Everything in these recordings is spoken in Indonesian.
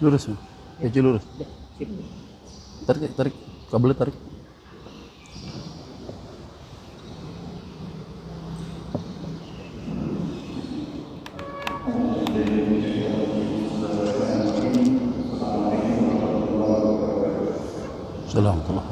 Lurus ya. Keju lurus. Tarik, tarik. Kabelnya tarik. Assalamualaikum.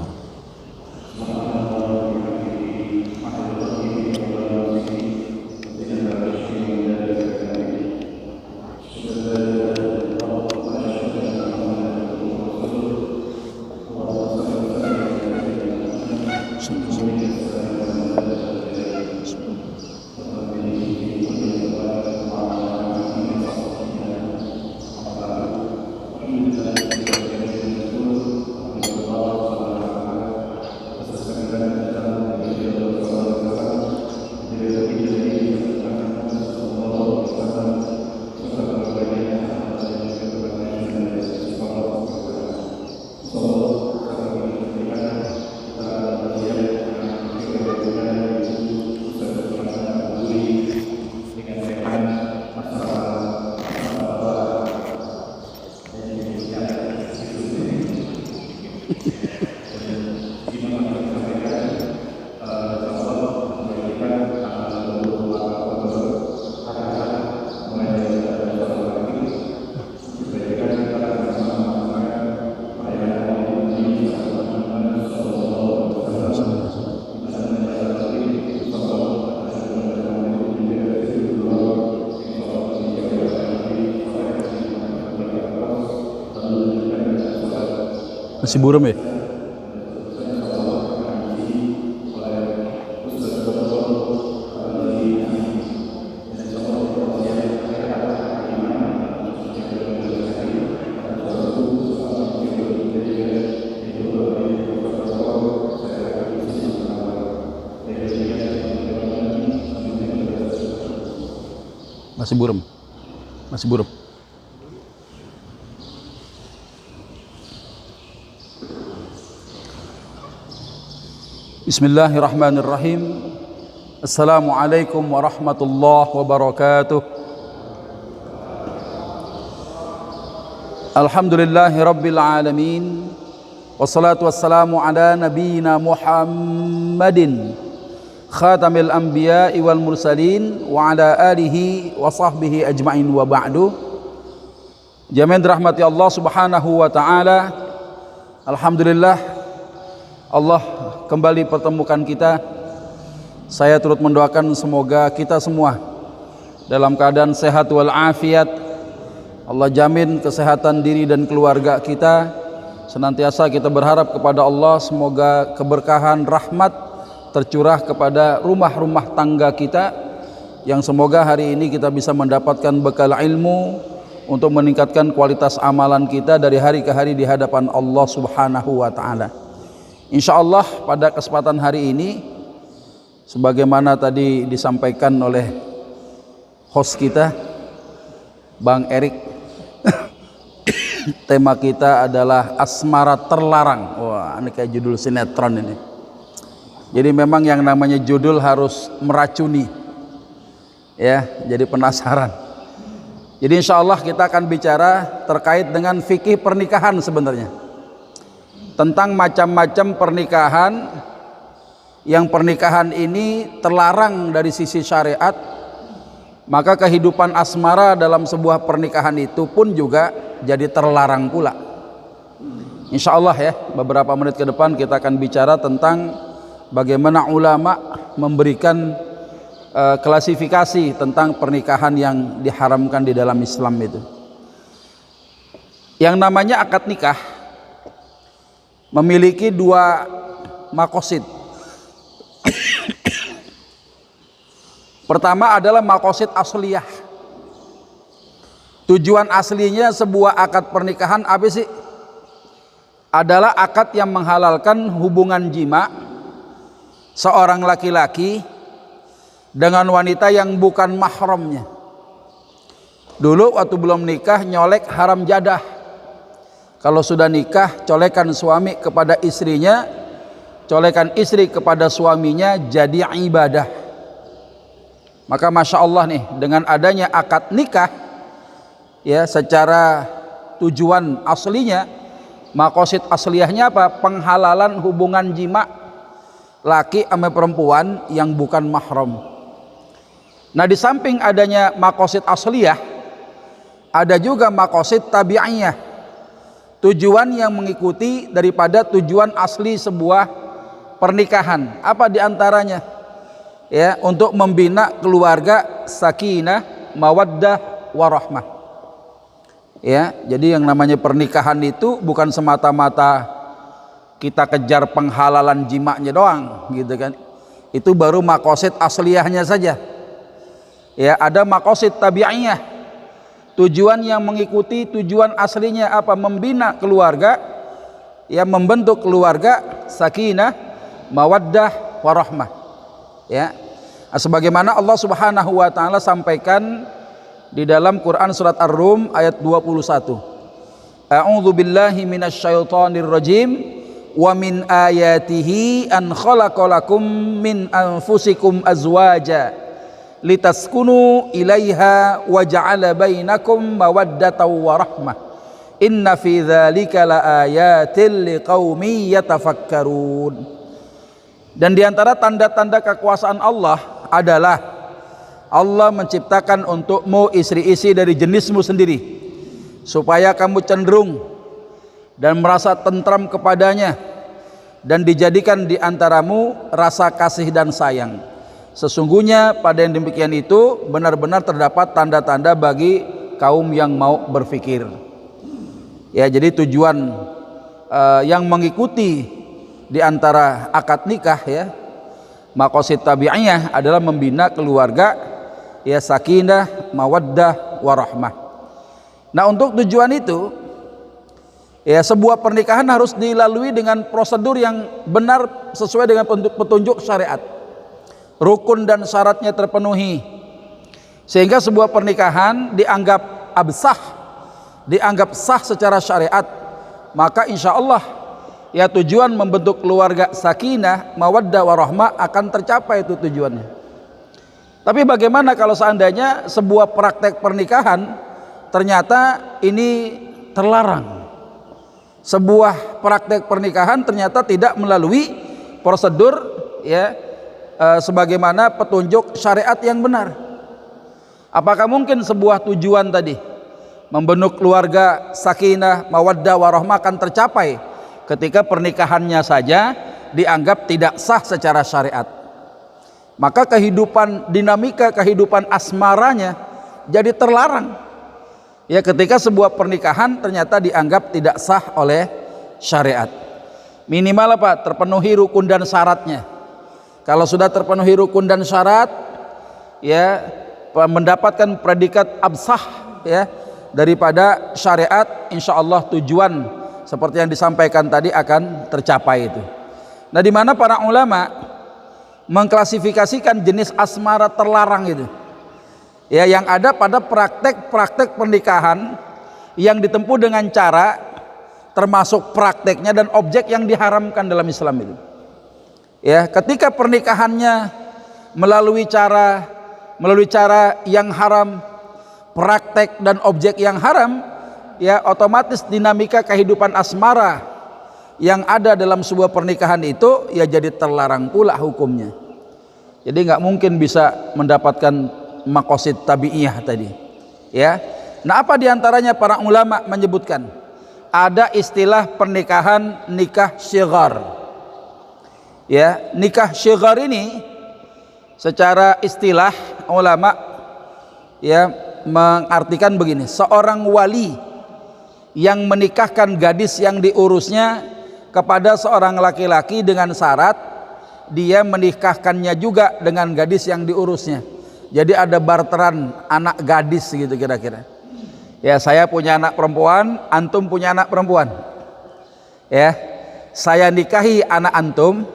Masih buram ya? Masih buram. Masih buram. Bismillahirrahmanirrahim. Assalamualaikum warahmatullahi wabarakatuh. Alhamdulillahi rabbil alamin. Wassalatu wassalamu ala nabiyyina Muhammadin khatamil anbiya'i wal mursalin wa ala alihi wa sahbihi ajma'in wa ba'du. Jami'an dirahmati Allah subhanahu wa ta'ala. Alhamdulillah Allah kembali pertemukan kita. Saya turut mendoakan semoga kita semua dalam keadaan sehat walafiat. Allah jamin kesehatan diri dan keluarga kita. Senantiasa kita berharap kepada Allah semoga keberkahan rahmat tercurah kepada rumah-rumah tangga kita, yang semoga hari ini kita bisa mendapatkan bekal ilmu untuk meningkatkan kualitas amalan kita dari hari ke hari di hadapan Allah subhanahu wa ta'ala. Insyaallah pada kesempatan hari ini, sebagaimana tadi disampaikan oleh host kita Bang Erik, tema kita adalah asmara terlarang. Wah, ini kayak judul sinetron ini. Jadi memang yang namanya judul harus meracuni, ya, jadi penasaran. Jadi insyaallah kita akan bicara terkait dengan fikih pernikahan sebenarnya, tentang macam-macam pernikahan, yang pernikahan ini terlarang dari sisi syariat, maka kehidupan asmara dalam sebuah pernikahan itu pun juga jadi terlarang pula. Insya Allah ya, beberapa menit ke depan kita akan bicara tentang bagaimana ulama memberikan klasifikasi tentang pernikahan yang diharamkan di dalam Islam itu. Yang namanya akad nikah memiliki dua makosid. Pertama adalah makosid asliyah. Tujuan aslinya sebuah akad pernikahan apa sih? Adalah akad yang menghalalkan hubungan jima seorang laki-laki dengan wanita yang bukan mahramnya. Dulu waktu belum nikah nyolek haram jadah. Kalau sudah nikah, colekan suami kepada istrinya, colekan istri kepada suaminya jadi ibadah. Maka masya Allah nih, dengan adanya akad nikah, ya, secara tujuan aslinya, maqasid asliyahnya apa? Penghalalan hubungan jima laki sama perempuan yang bukan mahram. Nah, di samping adanya maqasid asliyah, ada juga maqasid tabi'iyah, tujuan yang mengikuti daripada tujuan asli sebuah pernikahan. Apa diantaranya? Ya, untuk membina keluarga sakinah, mawaddah, warahmah. Ya, jadi yang namanya pernikahan itu bukan semata-mata kita kejar penghalalan jimaknya doang, gitu kan? Itu baru maqasid asliyahnya saja. Ya, ada maqasid tabi'iyah, tujuan yang mengikuti tujuan aslinya apa? Membina keluarga, ya, membentuk keluarga sakinah, mawaddah, warahmah. Ya, sebagaimana Allah Subhanahu wa taala sampaikan di dalam Quran surat Ar-Rum ayat 21. A'udzu billahi minasyaitonir rajim. Wa min ayatihi an khalaqalakum min anfusikum azwaja litaskunu ilaiha wa ja'ala bainakum mawaddatan wa rahmah inna fi dzalika laayatil liqaumin yatafakkarun. Dan diantara tanda-tanda kekuasaan Allah adalah Allah menciptakan untukmu istri-istri dari jenismu sendiri supaya kamu cenderung dan merasa tentram kepadanya, dan dijadikan di antaramu rasa kasih dan sayang. Sesungguhnya pada yang demikian itu benar-benar terdapat tanda-tanda bagi kaum yang mau berfikir. Ya, jadi tujuan yang mengikuti di antara akad nikah, ya, maqasid tabi'iyah adalah membina keluarga, ya, sakinah, mawaddah, warahmah. Nah, untuk tujuan itu, ya, sebuah pernikahan harus dilalui dengan prosedur yang benar sesuai dengan petunjuk syariat. Rukun dan syaratnya terpenuhi sehingga sebuah pernikahan dianggap absah, dianggap sah secara syariat. Maka insya Allah, ya, tujuan membentuk keluarga sakinah, mawaddah, warahmah akan tercapai itu tujuannya. Tapi bagaimana kalau seandainya sebuah praktek pernikahan ternyata ini terlarang? Sebuah praktek pernikahan ternyata tidak melalui prosedur, ya, sebagaimana petunjuk syariat yang benar. Apakah mungkin sebuah tujuan tadi membentuk keluarga sakinah, mawaddah, warahmah akan tercapai ketika pernikahannya saja dianggap tidak sah secara syariat? Maka kehidupan, dinamika kehidupan asmaranya jadi terlarang. Ya, ketika sebuah pernikahan ternyata dianggap tidak sah oleh syariat. Minimal apa? Terpenuhi rukun dan syaratnya. Kalau sudah terpenuhi rukun dan syarat, ya, mendapatkan predikat absah, ya, daripada syariat, insya Allah tujuan seperti yang disampaikan tadi akan tercapai itu. Nah, di mana para ulama mengklasifikasikan jenis asmara terlarang itu, ya, yang ada pada praktek-praktek pernikahan yang ditempuh dengan cara, termasuk prakteknya dan objek yang diharamkan dalam Islam itu. Ya, ketika pernikahannya melalui cara yang haram, praktek dan objek yang haram, ya, otomatis dinamika kehidupan asmara yang ada dalam sebuah pernikahan itu, ya, jadi terlarang pula hukumnya. Jadi nggak mungkin bisa mendapatkan maqasid tabi'iyah tadi, ya. Nah, apa diantaranya para ulama menyebutkan ada istilah pernikahan nikah syighar, ya. Nikah syighar ini secara istilah ulama, ya, mengartikan begini: seorang wali yang menikahkan gadis yang diurusnya kepada seorang laki-laki dengan syarat dia menikahkannya juga dengan gadis yang diurusnya. Jadi ada barteran anak gadis gitu kira-kira. Ya, saya punya anak perempuan, antum punya anak perempuan. Ya, saya nikahi anak antum,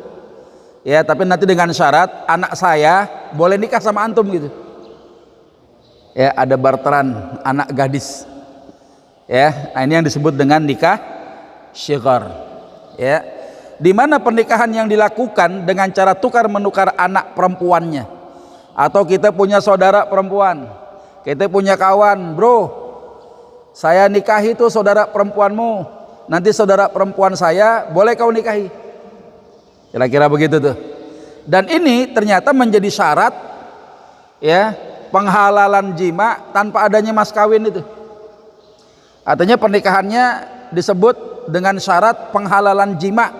ya, tapi nanti dengan syarat anak saya boleh nikah sama antum gitu. Ya, ada barteran anak gadis. Ya, nah ini yang disebut dengan nikah syighar. Ya, di mana pernikahan yang dilakukan dengan cara tukar menukar anak perempuannya. Atau kita punya saudara perempuan, kita punya kawan, bro, saya nikahi tuh saudara perempuanmu, nanti saudara perempuan saya boleh kau nikahi. Kira-kira begitu tuh. Dan ini ternyata menjadi syarat ya penghalalan jima tanpa adanya mas kawin itu. Artinya pernikahannya disebut dengan syarat penghalalan jima,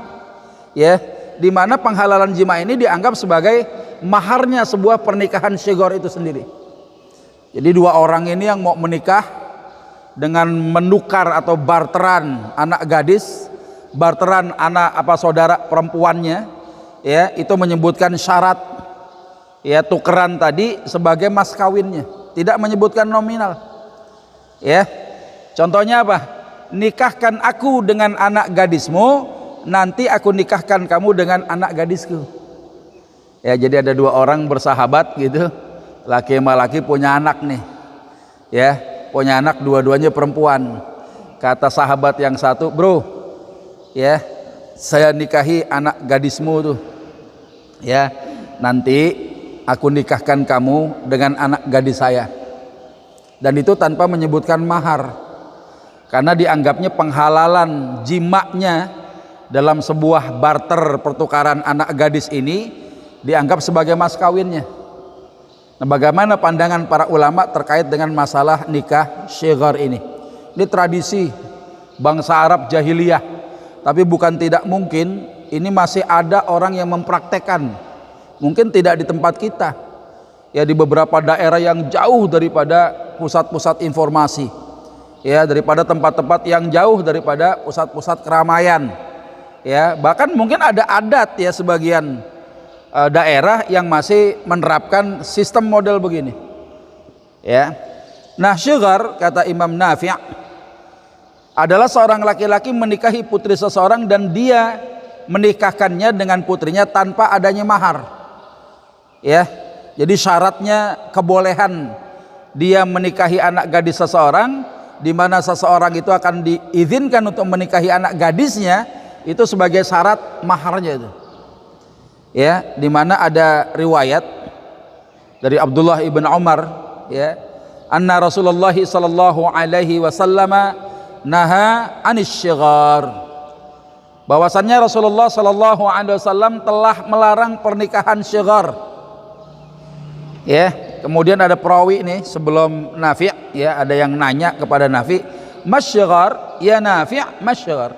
ya, di mana penghalalan jima ini dianggap sebagai maharnya sebuah pernikahan syghar itu sendiri. Jadi dua orang ini yang mau menikah dengan menukar atau barteran anak gadis, barteran anak saudara perempuannya, ya, itu menyebutkan syarat ya tukeran tadi sebagai mas kawinnya, tidak menyebutkan nominal. Ya. Contohnya apa? Nikahkan aku dengan anak gadismu, nanti aku nikahkan kamu dengan anak gadisku. Ya, jadi ada dua orang bersahabat gitu, laki sama laki punya anak nih, ya, punya anak dua-duanya perempuan. Kata sahabat yang satu, bro, ya, saya nikahi anak gadismu tuh, ya, nanti aku nikahkan kamu dengan anak gadis saya. Dan itu tanpa menyebutkan mahar, karena dianggapnya penghalalan jimaknya dalam sebuah barter pertukaran anak gadis ini dianggap sebagai mas kawinnya. Nah, bagaimana pandangan para ulama terkait dengan masalah nikah syghar ini? Ini tradisi bangsa Arab jahiliyah, tapi bukan tidak mungkin ini masih ada orang yang mempraktekkan. Mungkin tidak di tempat kita, ya, di beberapa daerah yang jauh daripada pusat-pusat informasi, ya, daripada tempat-tempat yang jauh daripada pusat-pusat keramaian, ya, bahkan mungkin ada adat ya sebagian daerah yang masih menerapkan sistem model begini, ya. Nah, syghar kata Imam Nafi' adalah seorang laki-laki menikahi putri seseorang dan dia menikahkannya dengan putrinya tanpa adanya mahar, ya. Jadi syaratnya kebolehan dia menikahi anak gadis seseorang, di mana seseorang itu akan diizinkan untuk menikahi anak gadisnya, itu sebagai syarat maharnya itu, ya, di mana ada riwayat dari Abdullah ibn Umar, ya, anna Rasulullah sallallahu alaihi wasallam naha anis syghar, bahwasannya Rasulullah sallallahu alaihi wasallam telah melarang pernikahan syghar, ya. Kemudian ada perawi ini sebelum Nafi', ya, ada yang nanya kepada Nafi', masygghar ya Nafi', masygghar,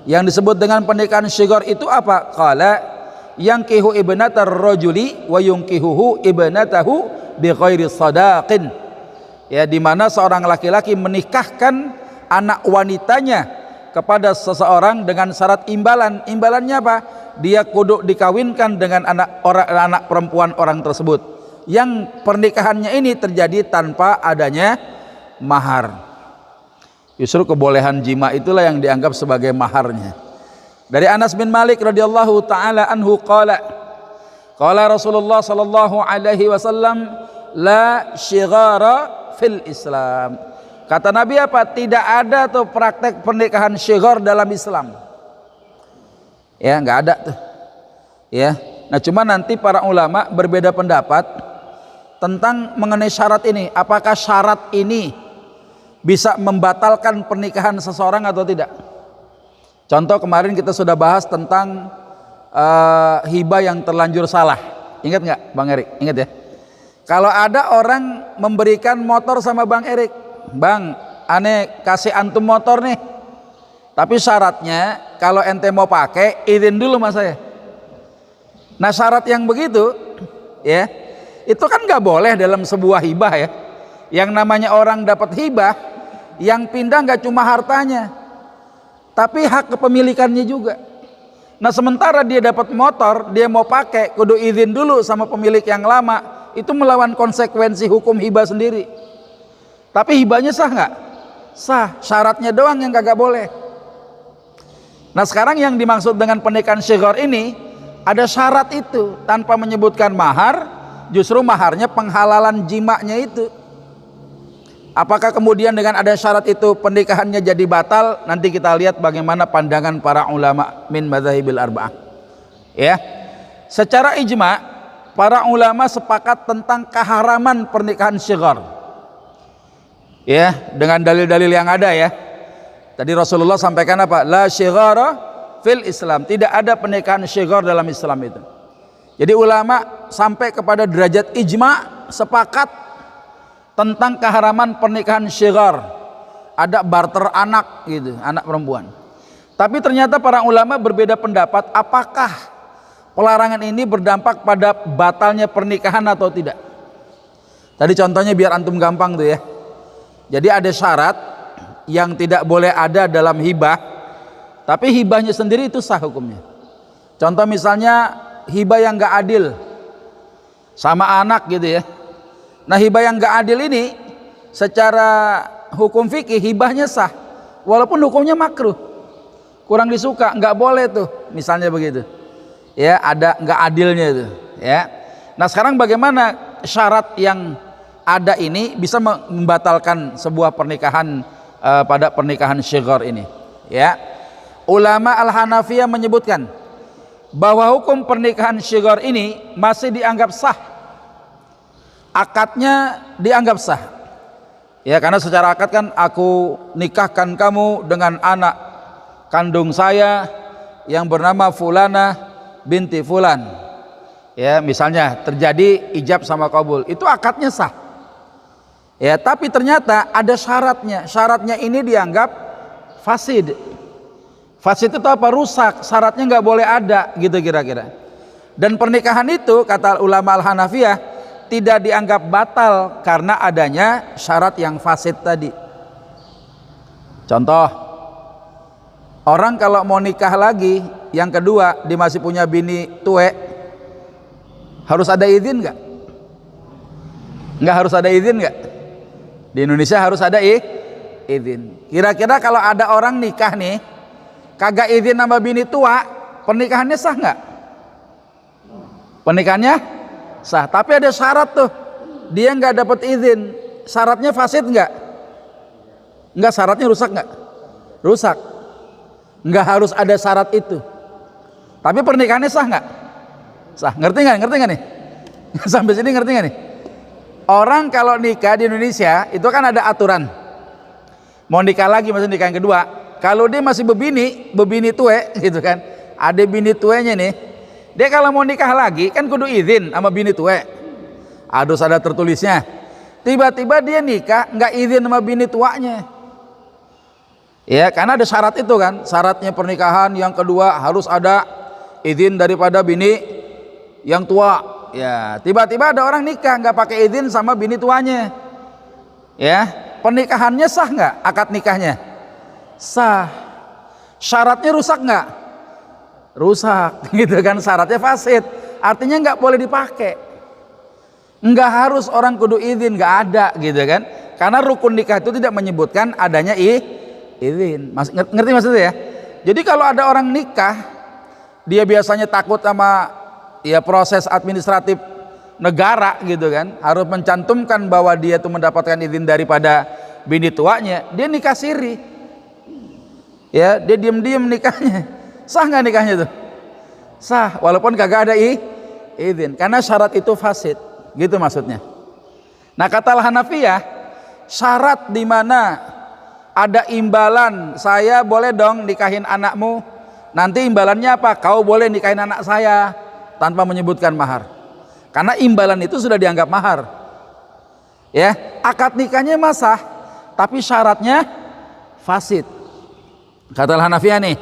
yang disebut dengan pernikahan syghar itu apa? Qala yankihu ibnatar rajuli wa yunkihuhu ibnatahu bi ghairi sadaqin, ya, di mana seorang laki-laki menikahkan anak wanitanya kepada seseorang dengan syarat imbalan. Imbalannya apa? Dia kudu dikawinkan dengan anak perempuan orang tersebut, yang pernikahannya ini terjadi tanpa adanya mahar. Justru kebolehan jima itulah yang dianggap sebagai maharnya. Dari Anas bin Malik radhiyallahu taala anhu qala Rasulullah sallallahu alaihi wasallam la syighara fil Islam. Kata Nabi apa? Tidak ada tuh praktek pernikahan syghar dalam Islam. Ya, enggak ada tuh. Ya. Nah, cuma nanti para ulama berbeda pendapat tentang mengenai syarat ini. Apakah syarat ini bisa membatalkan pernikahan seseorang atau tidak? Contoh kemarin kita sudah bahas tentang hibah yang terlanjur salah. Ingat nggak Bang Erik? Ingat ya? Kalau ada orang memberikan motor sama Bang Erik, Bang, aneh kasih antum motor nih, tapi syaratnya kalau ente mau pakai izin dulu sama saya. Nah, syarat yang begitu, ya, itu kan nggak boleh dalam sebuah hibah, ya. Yang namanya orang dapat hibah, yang pindah nggak cuma hartanya, tapi hak kepemilikannya juga. Nah, sementara dia dapat motor, dia mau pakai, kudu izin dulu sama pemilik yang lama. Itu melawan konsekuensi hukum hibah sendiri. Tapi hibahnya sah nggak? Sah. Syaratnya doang yang kagak boleh. Nah, sekarang yang dimaksud dengan pernikahan syghar ini ada syarat itu tanpa menyebutkan mahar. Justru maharnya penghalalan jimaknya itu. Apakah kemudian dengan ada syarat itu pernikahannya jadi batal? Nanti kita lihat bagaimana pandangan para ulama min madzahibil arba'ah. Ya, secara ijma para ulama sepakat tentang keharaman pernikahan syghar. Ya, dengan dalil-dalil yang ada ya. Tadi Rasulullah sampaikan apa? La syighara fil Islam. Tidak ada pernikahan syighar dalam Islam itu. Jadi ulama sampai kepada derajat ijma, sepakat tentang keharaman pernikahan syighar. Ada barter anak gitu, anak perempuan. Tapi ternyata para ulama berbeda pendapat apakah pelarangan ini berdampak pada batalnya pernikahan atau tidak. Tadi contohnya biar antum gampang tuh ya. Jadi ada syarat yang tidak boleh ada dalam hibah, tapi hibahnya sendiri itu sah hukumnya. Contoh misalnya hibah yang gak adil sama anak gitu ya. Nah hibah yang gak adil ini secara hukum fikih hibahnya sah, walaupun hukumnya makruh, kurang disuka, nggak boleh tuh, misalnya begitu. Ya ada nggak adilnya itu. Ya. Nah sekarang bagaimana syarat yang ada ini bisa membatalkan sebuah pernikahan pada pernikahan syighar ini? Ya, ulama Al-Hanafiyah menyebutkan bahwa hukum pernikahan syighar ini masih dianggap sah, akadnya dianggap sah. Ya karena secara akad kan aku nikahkan kamu dengan anak kandung saya yang bernama Fulana binti Fulan. Ya misalnya terjadi ijab sama qabul, itu akadnya sah. Ya tapi ternyata ada syaratnya. Syaratnya ini dianggap fasid. Fasid itu apa? Rusak. Syaratnya nggak boleh ada gitu kira-kira. Dan pernikahan itu kata ulama Al-Hanafiyah tidak dianggap batal karena adanya syarat yang fasid tadi. Contoh, orang kalau mau nikah lagi yang kedua dia masih punya bini tuwe, harus ada izin nggak? Nggak harus ada izin nggak? Di Indonesia harus ada izin. Kira-kira kalau ada orang nikah nih kagak izin sama bini tua, pernikahannya sah nggak? Pernikahannya sah, tapi ada syarat tuh, dia nggak dapat izin, syaratnya fasid nggak? Nggak, syaratnya rusak nggak? Rusak. Nggak harus ada syarat itu, tapi pernikahannya sah nggak? Sah. Ngerti nggak? Ngerti nggak nih? Sampai sini ngerti nggak nih? Orang kalau nikah di Indonesia itu kan ada aturan, mau nikah lagi maksudnya nikah yang kedua, kalau dia masih bebini tue gitu kan, ada bini tuenya nih, dia kalau mau nikah lagi kan kudu izin sama bini tue, harus ada tertulisnya. Tiba-tiba dia nikah nggak izin sama bini tuanya, ya karena ada syarat itu kan, syaratnya pernikahan yang kedua harus ada izin daripada bini yang tua. Ya tiba-tiba ada orang nikah nggak pakai izin sama bini tuanya, ya pernikahannya sah nggak? Akad nikahnya sah. Syaratnya rusak nggak? Rusak gitu kan, syaratnya fasid, artinya nggak boleh dipakai. Nggak harus orang kudu izin, nggak ada gitu kan, karena rukun nikah itu tidak menyebutkan adanya izin. Ngerti maksudnya ya? Jadi kalau ada orang nikah dia biasanya takut sama ya proses administratif negara gitu kan, harus mencantumkan bahwa dia tuh mendapatkan izin daripada bini tuanya, dia nikah siri. Ya, dia diem-diem nikahnya. Sah nggak nikahnya tuh? Sah, walaupun kagak ada izin, karena syarat itu fasid, gitu maksudnya. Nah kata Al-Hanafiyah, syarat di mana ada imbalan, saya boleh dong nikahin anakmu, nanti imbalannya apa? Kau boleh nikahin anak saya, tanpa menyebutkan mahar, karena imbalan itu sudah dianggap mahar. Ya, akad nikahnya sah, tapi syaratnya fasid. Kata Al-Hanafiyah nih,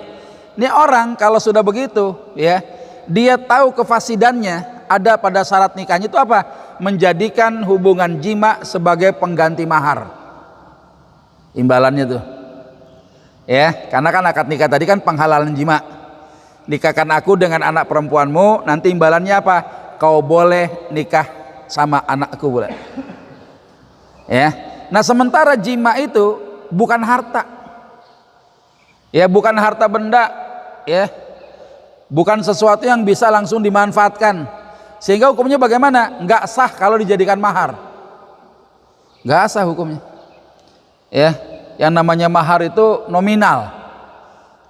ini orang kalau sudah begitu, ya, dia tahu kefasidannya ada pada syarat nikahnya itu apa? Menjadikan hubungan jima sebagai pengganti mahar. Imbalannya tuh, ya, karena kan akad nikah tadi kan penghalalan jima. Nikahkan aku dengan anak perempuanmu, nanti imbalannya apa? Kau boleh nikah sama anakku, boleh. Ya. Nah sementara jima itu bukan harta, ya bukan harta benda, ya bukan sesuatu yang bisa langsung dimanfaatkan, sehingga hukumnya bagaimana? Nggak sah kalau dijadikan mahar, nggak sah hukumnya. Ya, yang namanya mahar itu nominal,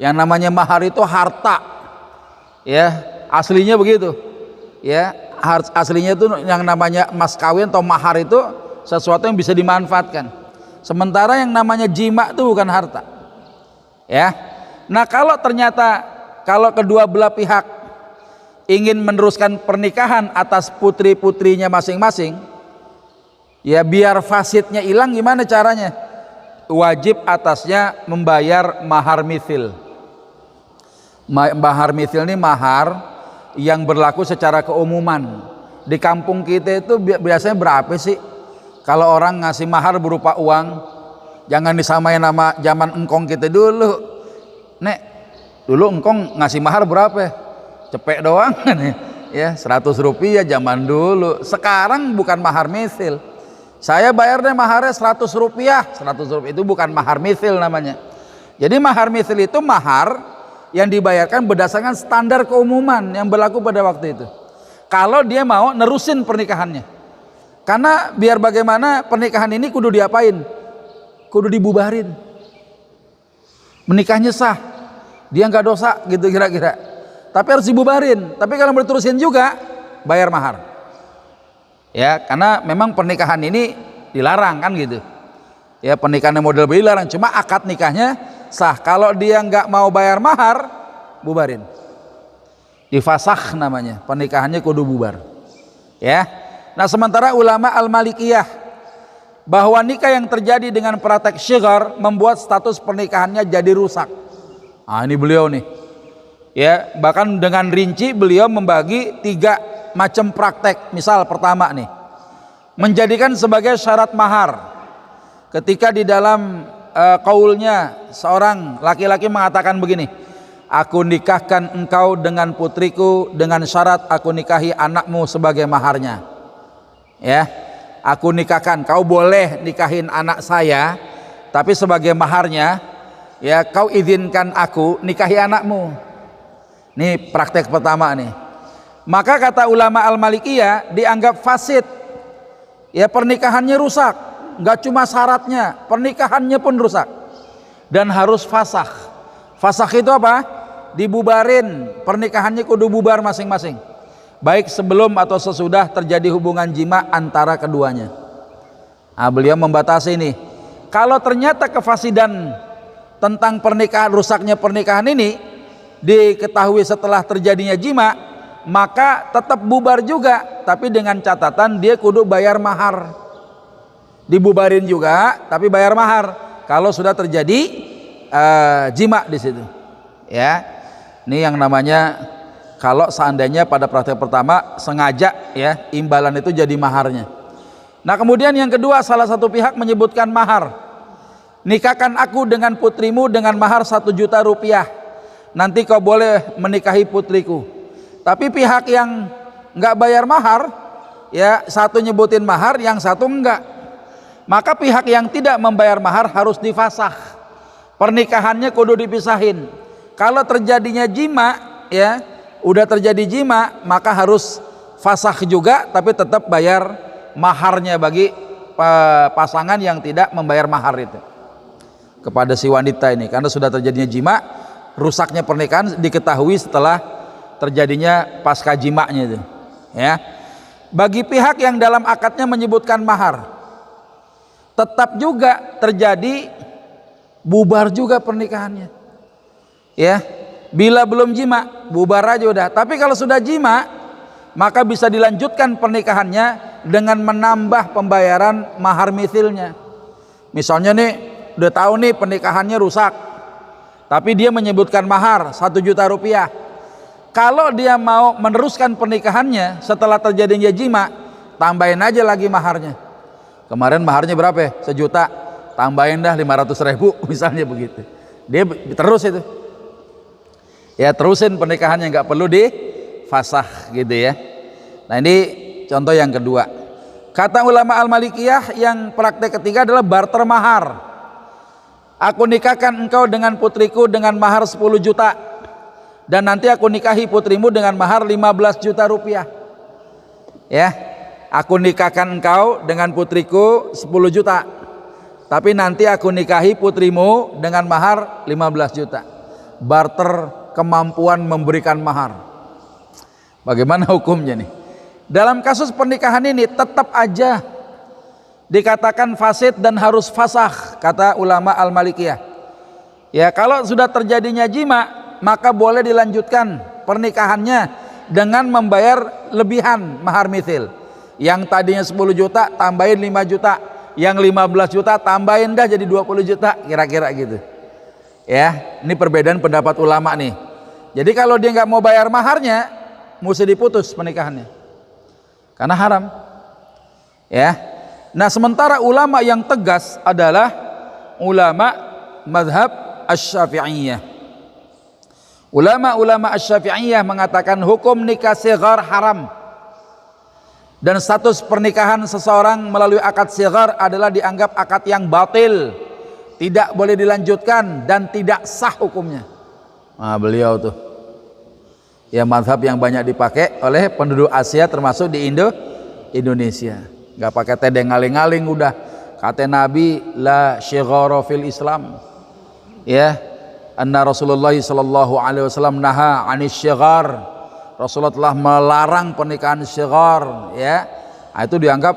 yang namanya mahar itu harta. Ya aslinya begitu, ya aslinya itu yang namanya mas kawin atau mahar itu sesuatu yang bisa dimanfaatkan. Sementara yang namanya jima itu bukan harta. Ya. Nah, kalau ternyata kalau kedua belah pihak ingin meneruskan pernikahan atas putri-putrinya masing-masing, ya biar fasidnya hilang, gimana caranya? Wajib atasnya membayar mahar mithil. Mahar mithil ini mahar yang berlaku secara keumuman. Di kampung kita itu biasanya berapa sih? Kalau orang ngasih mahar berupa uang, jangan disamain nama zaman engkong kita dulu. Nek, dulu engkong ngasih mahar berapa? Cepek doang ya, 100 rupiah zaman dulu. Sekarang bukan mahar mithil. Saya bayar deh maharnya 100 rupiah. 100 rupiah itu bukan mahar mithil namanya. Jadi mahar mithil itu mahar yang dibayarkan berdasarkan standar keumuman yang berlaku pada waktu itu. Kalau dia mau nerusin pernikahannya. Karena biar bagaimana pernikahan ini kudu diapain? Kudu dibubarin. Menikahnya sah, dia nggak dosa gitu kira-kira. Tapi harus dibubarin. Tapi kalau mau diterusin juga bayar mahar. Ya, karena memang pernikahan ini dilarang kan gitu. Ya, pernikahan model begini dilarang. Cuma akad nikahnya sah. Kalau dia nggak mau bayar mahar, bubarin. Difasakh namanya. Pernikahannya kudu bubar. Ya. Nah, sementara ulama al-Malikiyah bahwa nikah yang terjadi dengan praktek syighar membuat status pernikahannya jadi rusak. Ah, ini beliau nih. Ya, bahkan dengan rinci beliau membagi 3 macam praktek. Misal pertama nih, menjadikan sebagai syarat mahar. Ketika di dalam qaulnya seorang laki-laki mengatakan begini, aku nikahkan engkau dengan putriku dengan syarat aku nikahi anakmu sebagai maharnya. Ya, aku nikahkan, kau boleh nikahin anak saya, tapi sebagai maharnya, ya kau izinkan aku nikahi anakmu. Ini praktek pertama nih. Maka kata ulama al-Malikiyah dianggap fasid. Ya, pernikahannya rusak. Nggak cuma syaratnya, pernikahannya pun rusak. Dan harus fasakh. Fasakh itu apa? Dibubarin, pernikahannya kudu bubar masing-masing. Baik sebelum atau sesudah terjadi hubungan jima antara keduanya. Nah, beliau membatasi ini. Kalau ternyata kefasidan tentang pernikahan, rusaknya pernikahan ini diketahui setelah terjadinya jima, maka tetap bubar juga, tapi dengan catatan dia kudu bayar mahar. Dibubarin juga, tapi bayar mahar. Kalau sudah terjadi jima di situ. Ya, ini yang namanya. Kalau seandainya pada praktek pertama sengaja ya imbalan itu jadi maharnya. Nah, kemudian yang kedua, salah satu pihak menyebutkan mahar. Nikahkan aku dengan putrimu dengan mahar 1 juta rupiah. Nanti kau boleh menikahi putriku. Tapi pihak yang nggak bayar mahar, ya satu nyebutin mahar, yang satu enggak. Maka pihak yang tidak membayar mahar harus difasakh. Pernikahannya kudu dipisahin. Kalau terjadinya jima, ya udah terjadi jima, maka harus fasakh juga, tapi tetap bayar maharnya bagi pasangan yang tidak membayar mahar itu kepada si wanita ini. Karena sudah terjadinya jima, rusaknya pernikahan diketahui setelah terjadinya pasca jimanya itu. Ya, bagi pihak yang dalam akadnya menyebutkan mahar, tetap juga terjadi bubar juga pernikahannya. Ya, bila belum jima, bubar aja udah. Tapi kalau sudah jima, maka bisa dilanjutkan pernikahannya dengan menambah pembayaran mahar mithilnya. Misalnya nih, udah tahu nih pernikahannya rusak, tapi dia menyebutkan mahar 1 juta rupiah. Kalau dia mau meneruskan pernikahannya setelah terjadinya jima, tambahin aja lagi maharnya. Kemarin maharnya berapa ya? 1 juta, tambahin dah 500.000 misalnya begitu. Dia terus itu. Ya, terusin pernikahannya, nggak perlu difasakh gitu ya. Nah, ini contoh yang kedua. Kata ulama al-Malikiyah, yang praktek ketiga adalah barter mahar. Aku nikahkan engkau dengan putriku dengan mahar 10 juta, dan nanti aku nikahi putrimu dengan mahar 15 juta rupiah. Ya, aku nikahkan engkau dengan putriku 10 juta, tapi nanti aku nikahi putrimu dengan mahar 15 juta. Barter kemampuan memberikan mahar. Bagaimana hukumnya nih? Dalam kasus pernikahan ini tetap aja dikatakan fasid dan harus fasakh, kata ulama Al-Malikiyah. Ya, kalau sudah terjadinya jima, maka boleh dilanjutkan pernikahannya dengan membayar lebihan mahar mithil. Yang tadinya 10 juta tambahin 5 juta, yang 15 juta tambahin dah jadi 20 juta, kira-kira gitu. Ya, ini perbedaan pendapat ulama nih. Jadi kalau dia nggak mau bayar maharnya, mesti diputus pernikahannya, karena haram. Ya, nah sementara ulama yang tegas adalah ulama mazhab Asy-Syafi'iyah. Ulama-ulama Asy-Syafi'iyah mengatakan hukum nikah sighar haram, dan status pernikahan seseorang melalui akad sighar adalah dianggap akad yang batil, tidak boleh dilanjutkan dan tidak sah hukumnya. Nah, beliau tuh ya mazhab yang banyak dipakai oleh penduduk Asia termasuk di Indonesia. Nggak pakai tedeng ngaling-ngaling, udah kata Nabi la syighara fil Islam. Ya, anna Rasulullah sallallahu alaihi wasallam naha 'anis syighar. Rasulullah telah melarang pernikahan syighar, ya. Nah, itu dianggap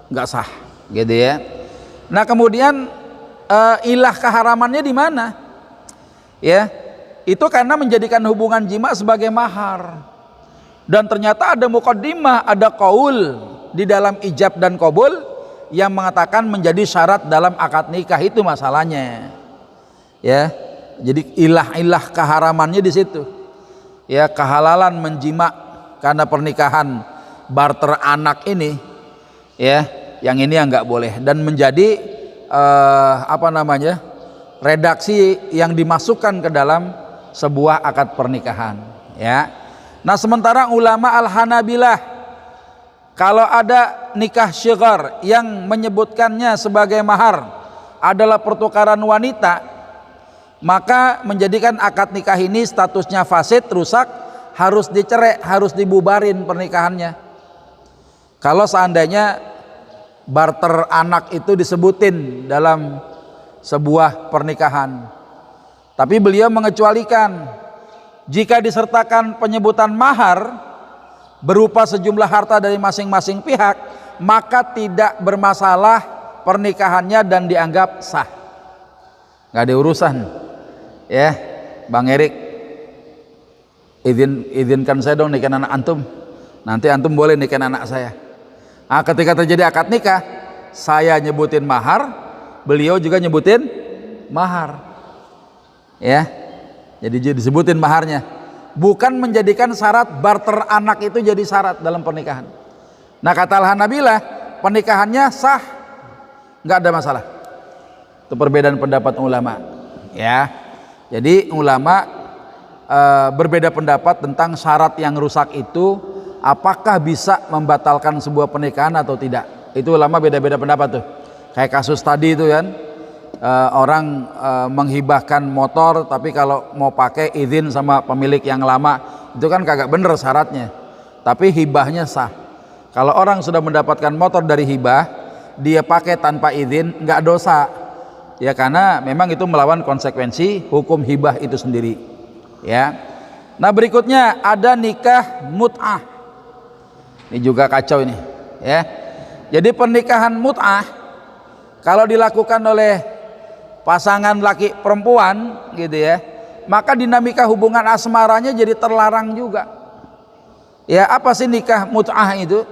nggak sah, gitu ya. Nah, kemudian ilah keharamannya di mana? Ya, itu karena menjadikan hubungan jima sebagai mahar. Dan ternyata ada muqaddimah, ada qaul di dalam ijab dan qabul yang mengatakan menjadi syarat dalam akad nikah, itu masalahnya. Ya, jadi ilah-ilah keharamannya di situ. Ya, kehalalan menjima karena pernikahan barter anak ini, ya, yang ini yang nggak boleh, dan menjadi redaksi yang dimasukkan ke dalam sebuah akad pernikahan. Ya, nah sementara ulama Al-Hanabilah, kalau ada nikah syighar yang menyebutkannya sebagai mahar adalah pertukaran wanita, maka menjadikan akad nikah ini statusnya fasid, rusak, harus dicerai, harus dibubarin pernikahannya. Kalau seandainya barter anak itu disebutin dalam sebuah pernikahan, tapi beliau mengecualikan jika disertakan penyebutan mahar berupa sejumlah harta dari masing-masing pihak, maka tidak bermasalah pernikahannya dan dianggap sah, nggak ada urusan. Ya, Bang Erik, izinkan saya dong nikahin anak antum, nanti antum boleh nikahin anak saya. Nah, ketika terjadi akad nikah, saya nyebutin mahar, beliau juga nyebutin mahar. Ya, jadi disebutin maharnya, bukan menjadikan syarat barter anak itu jadi syarat dalam pernikahan. Nah, kata Al-Hanabilah, pernikahannya sah, nggak ada masalah. Itu perbedaan pendapat ulama. Ya, jadi ulama berbeda pendapat tentang syarat yang rusak itu apakah bisa membatalkan sebuah pernikahan atau tidak. Itu ulama beda-beda pendapat tuh. Kayak kasus tadi itu kan, orang menghibahkan motor, tapi kalau mau pakai izin sama pemilik yang lama, itu kan kagak bener syaratnya, tapi hibahnya sah. Kalau orang sudah mendapatkan motor dari hibah, dia pakai tanpa izin, nggak dosa ya, karena memang itu melawan konsekuensi hukum hibah itu sendiri. Ya, nah berikutnya ada nikah mut'ah. Ini juga kacau ini, ya. Jadi pernikahan mut'ah kalau dilakukan oleh pasangan laki perempuan gitu ya, maka dinamika hubungan asmaranya jadi terlarang juga. Ya, apa sih nikah mut'ah itu?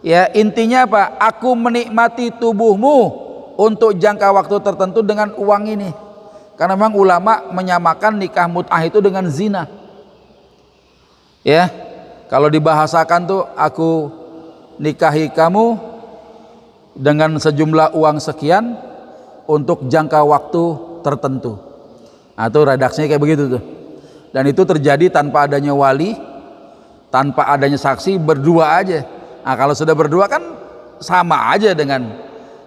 Ya, intinya apa? Aku menikmati tubuhmu untuk jangka waktu tertentu dengan uang ini. Karena memang ulama menyamakan nikah mut'ah itu dengan zina. Ya, kalau dibahasakan tuh, aku nikahi kamu dengan sejumlah uang sekian untuk jangka waktu tertentu. Nah, itu redaksinya kayak begitu tuh. Dan itu terjadi tanpa adanya wali, tanpa adanya saksi, berdua aja. Nah, kalau sudah berdua kan sama aja dengan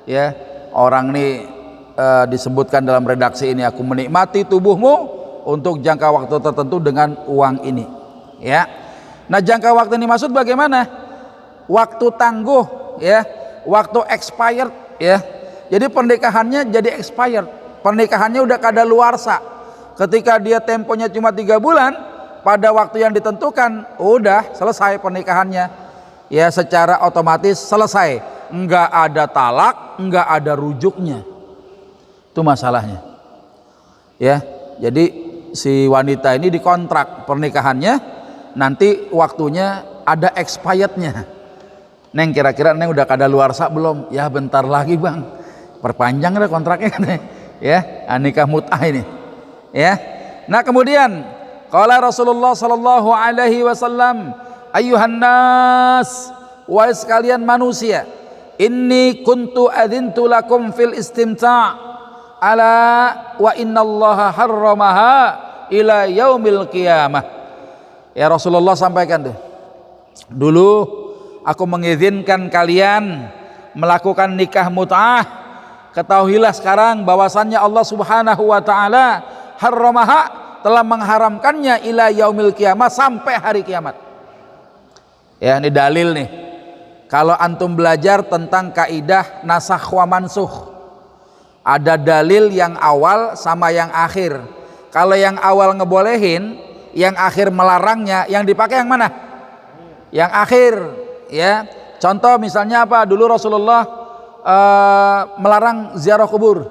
ya orang nih disebutkan dalam redaksi ini, aku menikmati tubuhmu untuk jangka waktu tertentu dengan uang ini. Ya. Nah, jangka waktu ini maksud bagaimana? Waktu tangguh, ya, waktu expired, ya. Jadi pernikahannya jadi expired, pernikahannya udah kadaluarsa. Ketika dia temponya cuma 3 bulan, pada waktu yang ditentukan udah selesai pernikahannya, ya, secara otomatis selesai. nggak ada talak, nggak ada rujuknya. Itu masalahnya. Ya, jadi si wanita ini dikontrak pernikahannya, nanti waktunya ada expirednya. Neng, kira-kira neng udah kadaluarsa belum? Ya bentar lagi bang, perpanjang deh kontraknya kan. Ya, nikah mut'ah ini. Ya, nah kemudian qala Rasulullah sallallahu alaihi wasallam, ayyuhan nas, wahai sekalian manusia, inni kuntu adzintu lakum fil istimta' ala wa innallaha harramaha ila yaumil qiyamah. Ya Rasulullah sampaikan tuh, dulu aku mengizinkan kalian melakukan nikah mut'ah. Ketahuilah sekarang bahwasannya Allah Subhanahu wa taala harramaha, telah mengharamkannya ila yaumil qiyamah, sampai hari kiamat. Ya, ini dalil nih. Kalau antum belajar tentang kaidah nasakh wa mansukh, ada dalil yang awal sama yang akhir. Kalau yang awal ngebolehin, yang akhir melarangnya, yang dipakai yang mana? Yang akhir. Ya, contoh misalnya apa? Dulu Rasulullah melarang ziarah kubur.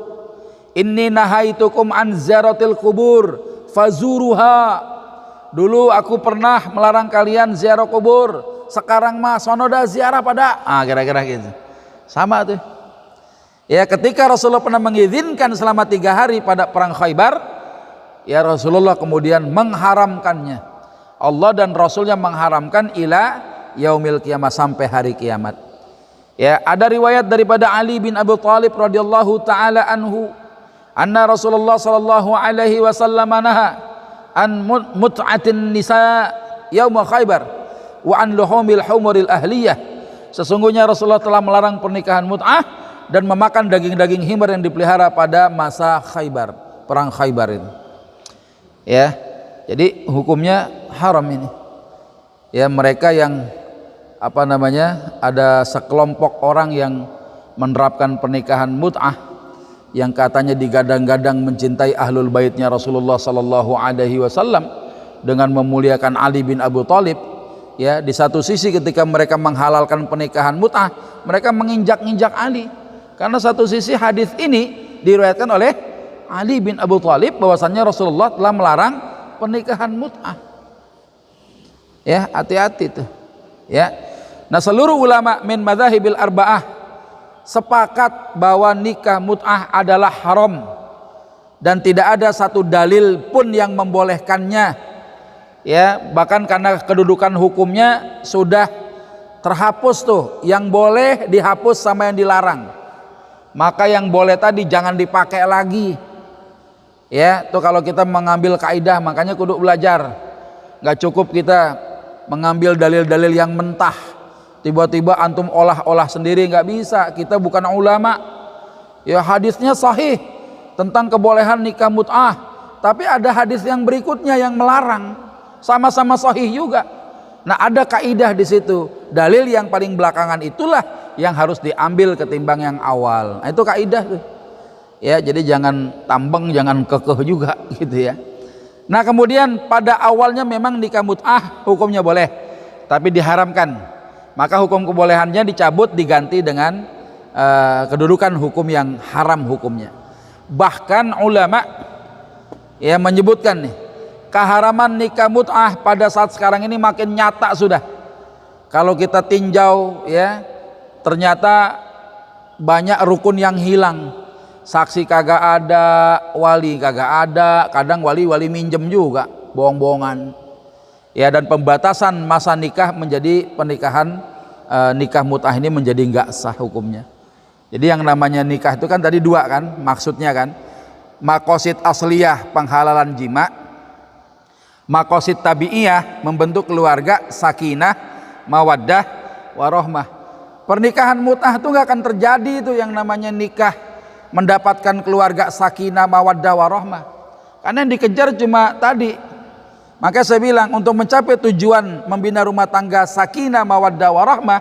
Inni nahaitukum an ziaratil kubur fazuruha. Dulu aku pernah melarang kalian ziarah kubur, sekarang mah sonoda ziarah pada. Kira-kira gitu. Sama tuh. Ya, ketika Rasulullah pernah mengizinkan selama 3 hari pada perang Khaybar, ya Rasulullah kemudian mengharamkannya. Allah dan Rasulnya mengharamkan ila yaumil qiyamah, sampai hari kiamat. Ya, ada riwayat daripada Ali bin Abi Thalib radhiyallahu taala anhu, anna Rasulullah sallallahu alaihi wasallam naha an mut'atin nisa yaum Khaybar wa an luhumil humuril ahliyah. Sesungguhnya Rasulullah telah melarang pernikahan mut'ah dan memakan daging-daging himar yang dipelihara pada masa Khaybar, perang Khaybar itu. Ya, jadi hukumnya haram ini. Ya, mereka yang ada sekelompok orang yang menerapkan pernikahan mut'ah, yang katanya digadang-gadang mencintai ahlul baitnya Rasulullah sallallahu alaihi wasallam dengan memuliakan Ali bin Abi Thalib. Ya, di satu sisi ketika mereka menghalalkan pernikahan mut'ah, mereka menginjak-injak Ali, karena satu sisi hadis ini diriwayatkan oleh Ali bin Abi Thalib bahwasannya Rasulullah telah melarang pernikahan mut'ah. Ya, hati-hati tuh. Ya, nah seluruh ulama min madzahibil arba'ah sepakat bahwa nikah mut'ah adalah haram dan tidak ada satu dalil pun yang membolehkannya. Ya, bahkan karena kedudukan hukumnya sudah terhapus tuh, yang boleh dihapus sama yang dilarang. Maka yang boleh tadi jangan dipakai lagi. Ya, tuh kalau kita mengambil kaidah, makanya kudu belajar. Nggak cukup kita mengambil dalil-dalil yang mentah, tiba-tiba antum olah-olah sendiri, nggak bisa. Kita bukan ulama. Ya, hadisnya sahih tentang kebolehan nikah mut'ah, tapi ada hadis yang berikutnya yang melarang, sama-sama sahih juga. Nah, ada kaidah di situ. Dalil yang paling belakangan itulah yang harus diambil ketimbang yang awal. Nah, itu kaidah tuh. Ya, jadi jangan tambeng, jangan kekeh juga gitu ya. Nah, kemudian pada awalnya memang nikah mut'ah hukumnya boleh, tapi diharamkan. Maka hukum kebolehannya dicabut, diganti dengan kedudukan hukum yang haram hukumnya. Bahkan ulama ya menyebutkan nih, keharaman nikah mut'ah pada saat sekarang ini makin nyata sudah. Kalau kita tinjau ya, ternyata banyak rukun yang hilang. Saksi kagak ada, wali kagak ada, kadang wali minjem juga, bohong-bohongan. Ya, dan pembatasan masa nikah menjadi pernikahan nikah mut'ah ini menjadi enggak sah hukumnya. Jadi yang namanya nikah itu kan tadi 2 kan, maksudnya kan, maqasid asliyah penghalalan jima, maqasid tabi'iyah membentuk keluarga, sakinah, mawaddah, warahmah. Pernikahan mut'ah itu enggak akan terjadi itu yang namanya nikah mendapatkan keluarga sakinah mawaddah warahmah, karena yang dikejar cuma tadi. Maka saya bilang untuk mencapai tujuan membina rumah tangga sakinah mawaddah warahmah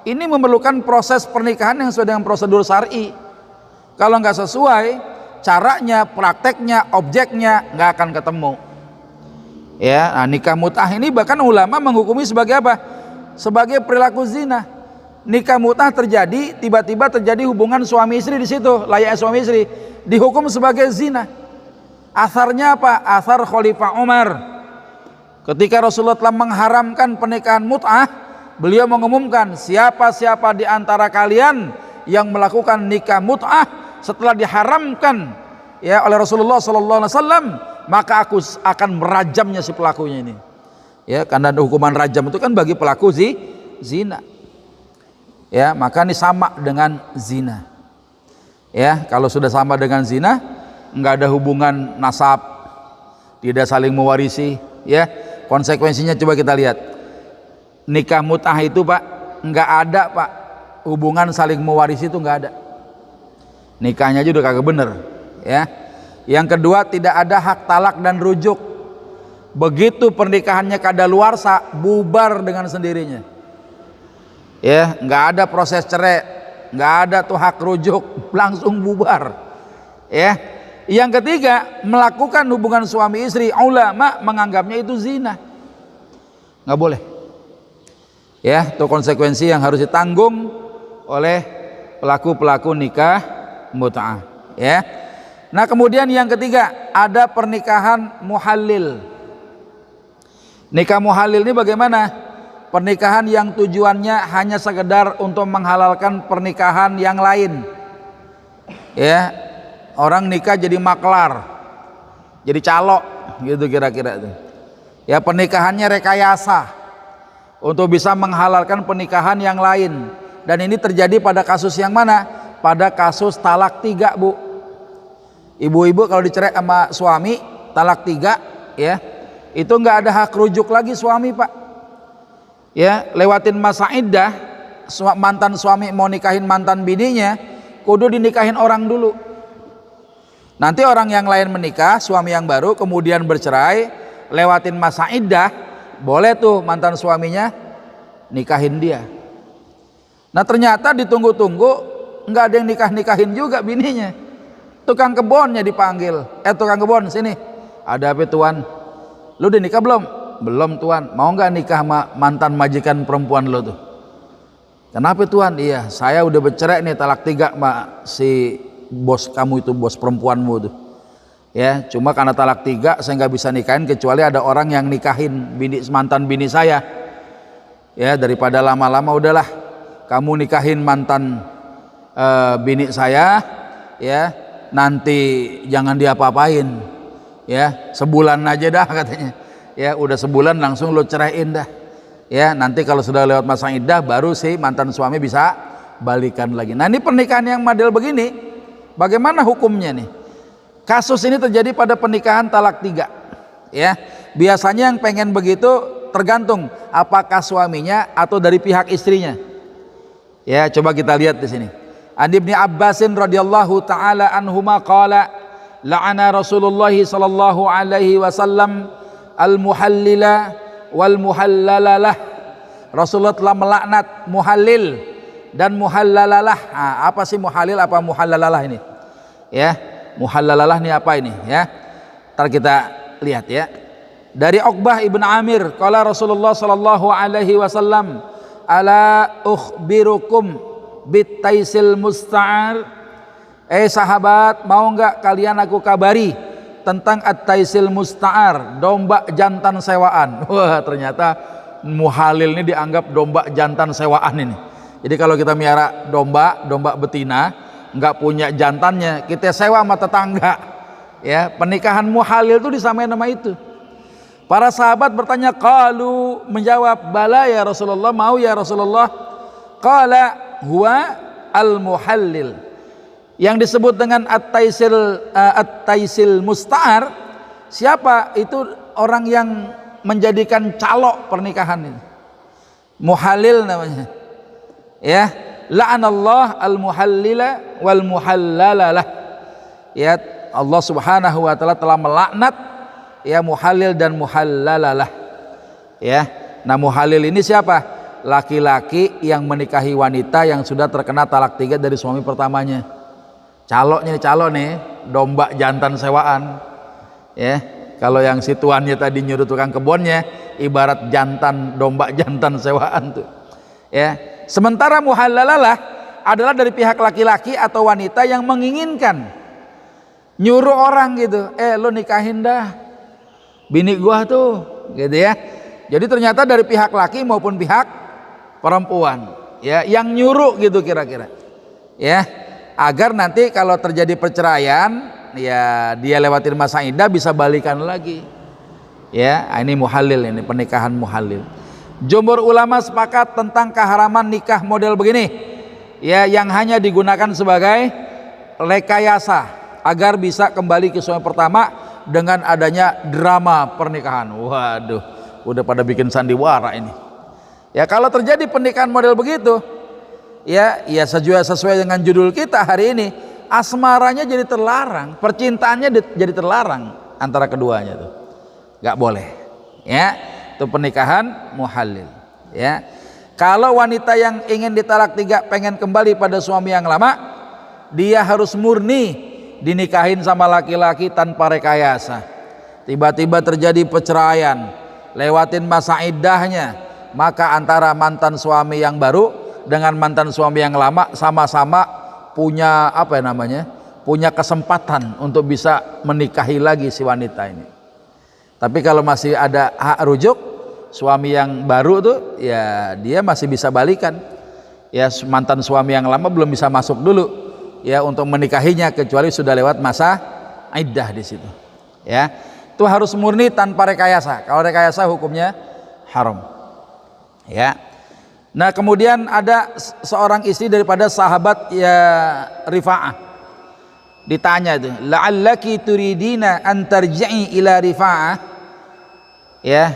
ini memerlukan proses pernikahan yang sesuai dengan prosedur syar'i. Kalau nggak sesuai caranya, prakteknya, objeknya nggak akan ketemu. Ya, nah, nikah mut'ah ini bahkan ulama menghukumi sebagai apa? Sebagai perilaku zina. nikah mut'ah terjadi, tiba-tiba terjadi hubungan suami istri di situ, layaknya suami istri, dihukum sebagai zina. Asarnya apa? Asar Khalifah Umar. Ketika Rasulullah telah mengharamkan pernikahan mut'ah, beliau mengumumkan, siapa-siapa di antara kalian yang melakukan nikah mut'ah setelah diharamkan ya oleh Rasulullah sallallahu alaihi wasallam, maka aku akan merajamnya si pelakunya ini. Ya, karena hukuman rajam itu kan bagi pelaku zina. Ya, maka ini sama dengan zina. Ya, kalau sudah sama dengan zina, enggak ada hubungan nasab, tidak saling mewarisi, ya. Konsekuensinya coba kita lihat. Nikah mut'ah itu, Pak, enggak ada, Pak. Hubungan saling mewarisi itu enggak ada. Nikahnya juga kagak bener, ya. Yang kedua, tidak ada hak talak dan rujuk. Begitu pernikahannya kadaluarsa, bubar dengan sendirinya. Ya, nggak ada proses cerai, nggak ada tuh hak rujuk, langsung bubar. Ya. Yang ketiga, melakukan hubungan suami istri, ulama menganggapnya itu zina. Nggak boleh. Ya, itu konsekuensi yang harus ditanggung oleh pelaku-pelaku nikah mut'ah. Ya. Nah, kemudian yang ketiga, ada pernikahan muhallil. Nikah muhallil ini bagaimana? Pernikahan yang tujuannya hanya sekedar untuk menghalalkan pernikahan yang lain. Ya, orang nikah jadi maklar, jadi calok, gitu kira-kira itu. Ya, pernikahannya rekayasa untuk bisa menghalalkan pernikahan yang lain. Dan ini terjadi pada kasus yang mana? Pada kasus talak 3, Bu. Ibu-ibu kalau dicerai sama suami talak 3, ya, itu nggak ada hak rujuk lagi suami, Pak. Ya, lewatin masa iddah, mantan suami mau nikahin mantan bininya, kudu dinikahin orang dulu. Nanti orang yang lain menikah, suami yang baru kemudian bercerai, lewatin masa iddah, boleh tuh mantan suaminya nikahin dia. Nah, ternyata ditunggu-tunggu nggak ada yang nikahin juga bininya. Tukang kebonnya dipanggil, tukang kebon sini, ada apa tuan? Lu udah nikah belum? Belum tuan. Mau nggak nikah sama mantan majikan perempuan lu tuh? Kenapa tuan? Iya, saya udah bercerai nih talak 3 sama si bos kamu itu, bos perempuanmu tuh. Ya, cuma karena talak 3 saya nggak bisa nikahin kecuali ada orang yang nikahin mantan bini saya. Ya, daripada lama-lama udahlah kamu nikahin mantan bini saya, ya, nanti jangan diapa-apain. Ya, sebulan aja dah katanya. Ya, udah sebulan langsung lo ceraiin dah. Ya, nanti kalau sudah lewat masa iddah baru si mantan suami bisa balikan lagi. Nah, ini pernikahan yang model begini, bagaimana hukumnya nih? Kasus ini terjadi pada pernikahan talak 3. Ya, biasanya yang pengen begitu tergantung apakah suaminya atau dari pihak istrinya. Ya, coba kita lihat di sini. An Ibnu Abbasin radhiyallahu taala anhuma qala la'ana Rasulullah sallallahu alaihi wasallam al-muhallila wal muhallalalah. Rasulullah telah melaknat muhallil dan muhallalalah. Nah, apa sih muhallil, apa muhallalalah ini? Ya, muhallalalah ini apa ini? Ya, ntar kita lihat ya. Dari Uqbah ibn Amir, qala Rasulullah sallallahu alaihi wasallam, ala ukhbirukum bitaisil musta'ar. Sahabat, mau nggak kalian aku kabari tentang at-taisil musta'ar, domba jantan sewaan. Wah, ternyata muhalil ini dianggap domba jantan sewaan ini. Jadi kalau kita miara domba betina, nggak punya jantannya, kita sewa sama tetangga. Ya, pernikahan muhalil itu disamain nama itu. Para sahabat bertanya, qalu, menjawab, bala ya Rasulullah, mau ya Rasulullah. Qala huwa al-muhallil. Yang disebut dengan at-taisil musta'ar, siapa? Itu orang yang menjadikan calok pernikahan ini. Muhalil namanya. Ya, la'anallah al-muhallila wal muhallalalah. Ya, Allah Subhanahu wa taala telah melaknat ya muhalil dan muhallalalah. Ya. Nah, muhalil ini siapa? Laki-laki yang menikahi wanita yang sudah terkena talak 3 dari suami pertamanya. Caloknya nih, domba jantan sewaan. Ya, kalau yang si tuannya tadi nyuruh tukang kebunnya, ibarat jantan, domba jantan sewaan tuh. Ya, Sementara muhallalalah adalah dari pihak laki-laki atau wanita yang menginginkan, nyuruh orang gitu, lo nikahin dah bini gua tuh, gitu ya. Jadi ternyata dari pihak laki maupun pihak perempuan, ya, yang nyuruh gitu kira-kira, ya, agar nanti kalau terjadi perceraian, ya dia lewatin masa iddah bisa balikan lagi, ya. Ini muhallil, ini pernikahan muhallil. Jumhur ulama sepakat tentang keharaman nikah model begini, ya, yang hanya digunakan sebagai rekayasa agar bisa kembali ke suami pertama dengan adanya drama pernikahan. Waduh, udah pada bikin sandiwara ini. Ya, kalau terjadi pernikahan model begitu, ya sesuai dengan judul kita hari ini, asmaranya jadi terlarang, percintaannya jadi terlarang antara keduanya tuh, nggak boleh, ya. Itu pernikahan muhallil, ya. Kalau wanita yang ingin ditalak 3 pengen kembali pada suami yang lama, dia harus murni dinikahin sama laki-laki tanpa rekayasa. Tiba-tiba terjadi perceraian, lewatin masa iddahnya, maka antara mantan suami yang baru dengan mantan suami yang lama sama-sama punya punya kesempatan untuk bisa menikahi lagi si wanita ini. Tapi kalau masih ada hak rujuk, suami yang baru tuh, ya dia masih bisa balikan. Ya, mantan suami yang lama belum bisa masuk dulu, ya, untuk menikahinya kecuali sudah lewat masa iddah di situ. Ya, itu harus murni tanpa rekayasa. Kalau rekayasa hukumnya haram. Ya. Nah, kemudian ada seorang istri daripada sahabat, ya, Rifa'ah. Ditanya itu, la'allaki turidina an tarji'i ila Rifa'ah. Ya,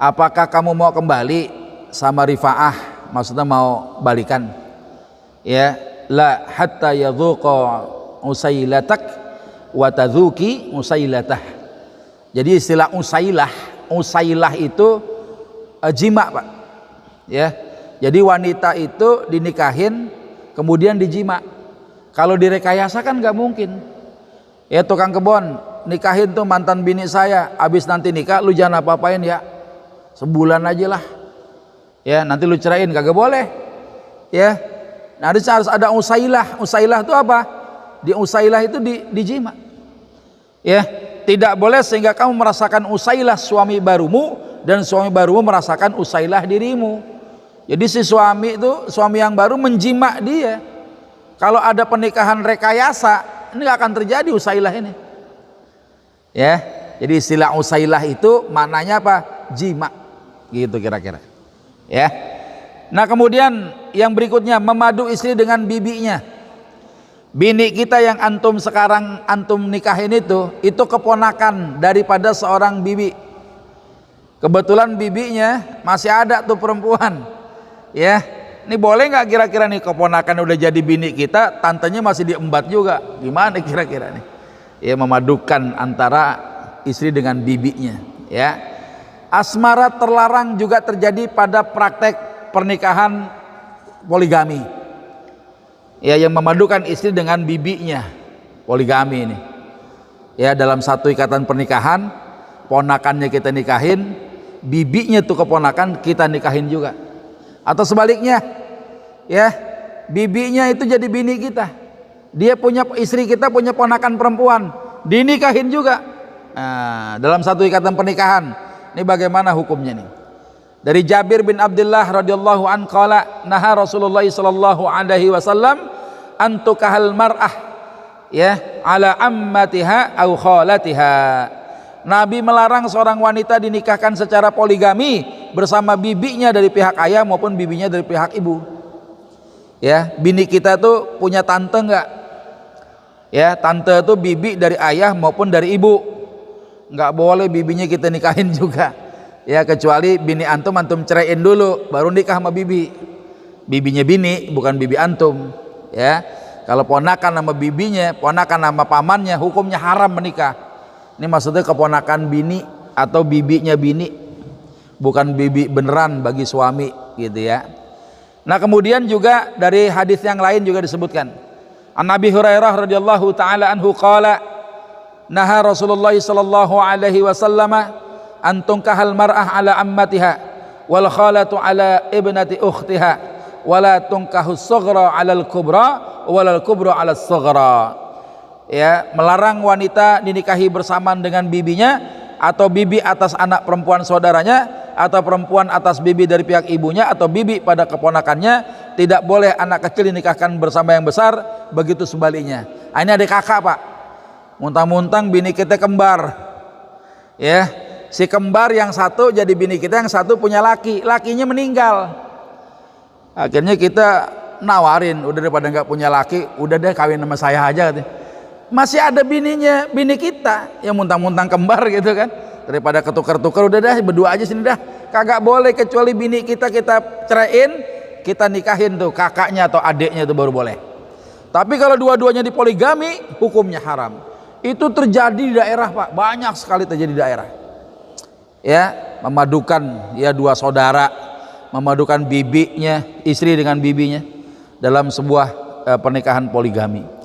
apakah kamu mau kembali sama Rifa'ah? Maksudnya mau balikan. Ya, la hatta yadhuqa usailatak wa tadhuki usailatah. Jadi istilah usailah itu jima, Pak. Ya. Jadi wanita itu dinikahin kemudian dijima. Kalau direkayasa kan nggak mungkin. Ya, tukang kebon nikahin tuh mantan bini saya, habis nanti nikah lu jangan apa-apain ya, sebulan aja lah, ya, nanti lu ceraiin, kagak boleh, ya. Nah, harus ada usailah itu apa? Di usailah itu dijima, ya, tidak boleh sehingga kamu merasakan usailah suami barumu dan suami barumu merasakan usailah dirimu. Jadi si suami itu, suami yang baru menjima dia. Kalau ada pernikahan rekayasa, ini gak akan terjadi usailah ini. Ya, jadi istilah usailah itu maknanya apa? Jima, gitu kira-kira. Ya. Nah, kemudian yang berikutnya, memadu istri dengan bibinya. Bini kita yang sekarang antum nikahin itu keponakan daripada seorang bibi. Kebetulan bibinya masih ada tuh perempuan. Ya, ini boleh nggak kira-kira nih keponakan udah jadi bini kita, tantenya masih diembat juga? Gimana kira-kira nih? Ya, memadukan antara istri dengan bibinya, ya. Asmara terlarang juga terjadi pada praktek pernikahan poligami, ya, yang memadukan istri dengan bibinya, poligami ini, ya. Dalam satu ikatan pernikahan, ponakannya kita nikahin, bibinya tuh keponakan kita nikahin juga, atau sebaliknya, ya, bibinya itu jadi bini kita. Dia punya istri, kita punya ponakan perempuan, dinikahin juga. Nah, dalam satu ikatan pernikahan, ini bagaimana hukumnya nih? Dari Jabir bin Abdullah radhiyallahu an qala naha Rasulullah sallallahu alaihi wasallam antukahal mar'ah, ya, ala ammatiha au khalatiha. Nabi melarang seorang wanita dinikahkan secara poligami bersama bibinya dari pihak ayah maupun bibinya dari pihak ibu. Ya, bini kita tuh punya tante enggak? Ya, tante itu bibi dari ayah maupun dari ibu. Nggak boleh bibinya kita nikahin juga. Ya, kecuali bini antum ceraiin dulu baru nikah sama bibi. Bibinya bini, bukan bibi antum. Ya, kalau ponakan sama bibinya, ponakan sama pamannya, hukumnya haram menikah. Ini maksudnya keponakan bini atau bibinya bini, bukan bibi beneran bagi suami, gitu ya. Nah, kemudian juga dari hadis yang lain juga disebutkan. An Nabi Hurairah radhiyallahu taala anhu qala naha Rasulullah sallallahu alaihi wasallam an tunkahal mar'ah ala ammatiha wal khalatu ala ibnati ukhtiha wala tunkahus saghra 'alal kubra walal kubra 'alas saghra. Ya, melarang wanita dinikahi bersamaan dengan bibinya, atau bibi atas anak perempuan saudaranya, atau perempuan atas bibi dari pihak ibunya, atau bibi pada keponakannya. Tidak boleh anak kecil dinikahkan bersama yang besar, begitu sebaliknya. Ini ada kakak, Pak, muntang-muntang bini kita kembar, ya, si kembar yang satu jadi bini kita, yang satu punya laki, lakinya meninggal. Akhirnya kita nawarin, udah daripada nggak punya laki, udah deh kawin sama saya aja. Masih ada bininya, bini kita yang muntang-muntang kembar gitu kan, daripada ketukar-tukar, udah dah berdua aja sini dah. Kagak boleh, kecuali bini kita ceraiin, kita nikahin tuh kakaknya atau adiknya, itu baru boleh. Tapi kalau dua-duanya dipoligami, hukumnya haram. Itu terjadi di daerah, Pak, banyak sekali terjadi di daerah. Ya, memadukan ya dua saudara, memadukan bibinya, istri dengan bibinya dalam sebuah pernikahan poligami.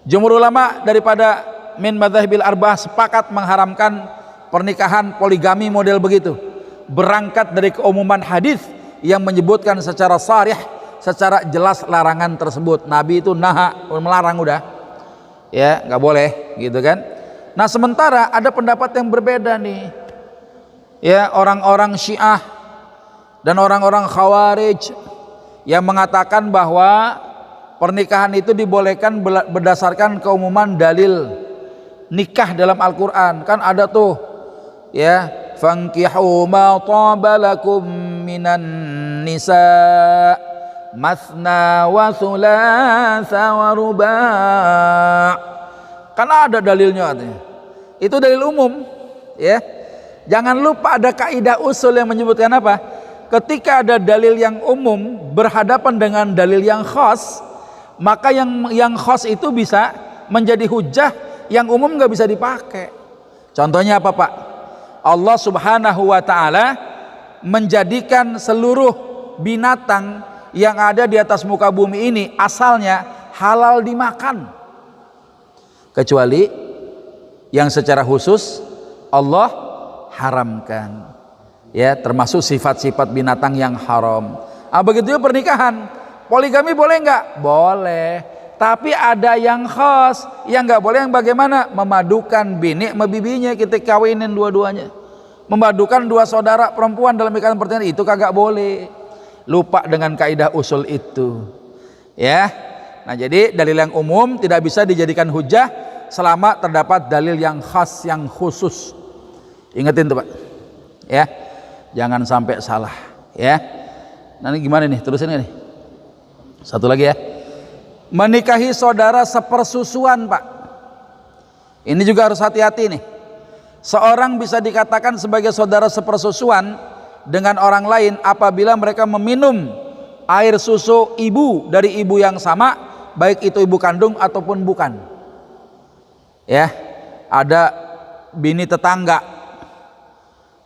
Jumhur ulama daripada min madzahibil arba'ah sepakat mengharamkan pernikahan poligami model begitu, berangkat dari keumuman hadis yang menyebutkan secara sharih, secara jelas larangan tersebut. Nabi itu melarang udah, ya nggak boleh gitu kan. Nah, sementara ada pendapat yang berbeda nih, ya, orang-orang Syiah dan orang-orang Khawarij yang mengatakan bahwa pernikahan itu dibolehkan berdasarkan keumuman dalil nikah dalam Al-Quran. Kan ada tuh, ya, fankihu ma taba lakum minan nisa masna wa thulatha wa ruba'. Kan ada dalilnya artinya. Itu dalil umum, ya. Jangan lupa ada kaidah usul yang menyebutkan apa? Ketika ada dalil yang umum berhadapan dengan dalil yang khas, maka yang khas itu bisa menjadi hujah, yang umum nggak bisa dipakai. Contohnya apa, Pak? Allah Subhanahu wa ta'ala menjadikan seluruh binatang yang ada di atas muka bumi ini asalnya halal dimakan, kecuali yang secara khusus Allah haramkan, ya, termasuk sifat-sifat binatang yang haram. Begitu juga pernikahan. Poligami boleh nggak? Boleh. Tapi ada yang khas, yang nggak boleh. Yang bagaimana? Memadukan bini sama bibinya, kita kawinin dua-duanya. Memadukan dua saudara perempuan dalam ikatan pertanian, itu kagak boleh. Lupa dengan kaidah usul itu, ya. Nah, jadi dalil yang umum tidak bisa dijadikan hujah selama terdapat dalil yang khas, yang khusus. Ingetin tuh, Pak, ya, jangan sampai salah, ya. Nanti gimana nih, terusin nggak nih? Satu lagi, ya, menikahi saudara sepersusuan, Pak. Ini juga harus hati-hati nih. Seorang bisa dikatakan sebagai saudara sepersusuan dengan orang lain apabila mereka meminum air susu ibu dari ibu yang sama, baik itu ibu kandung ataupun bukan. Ya, ada bini tetangga,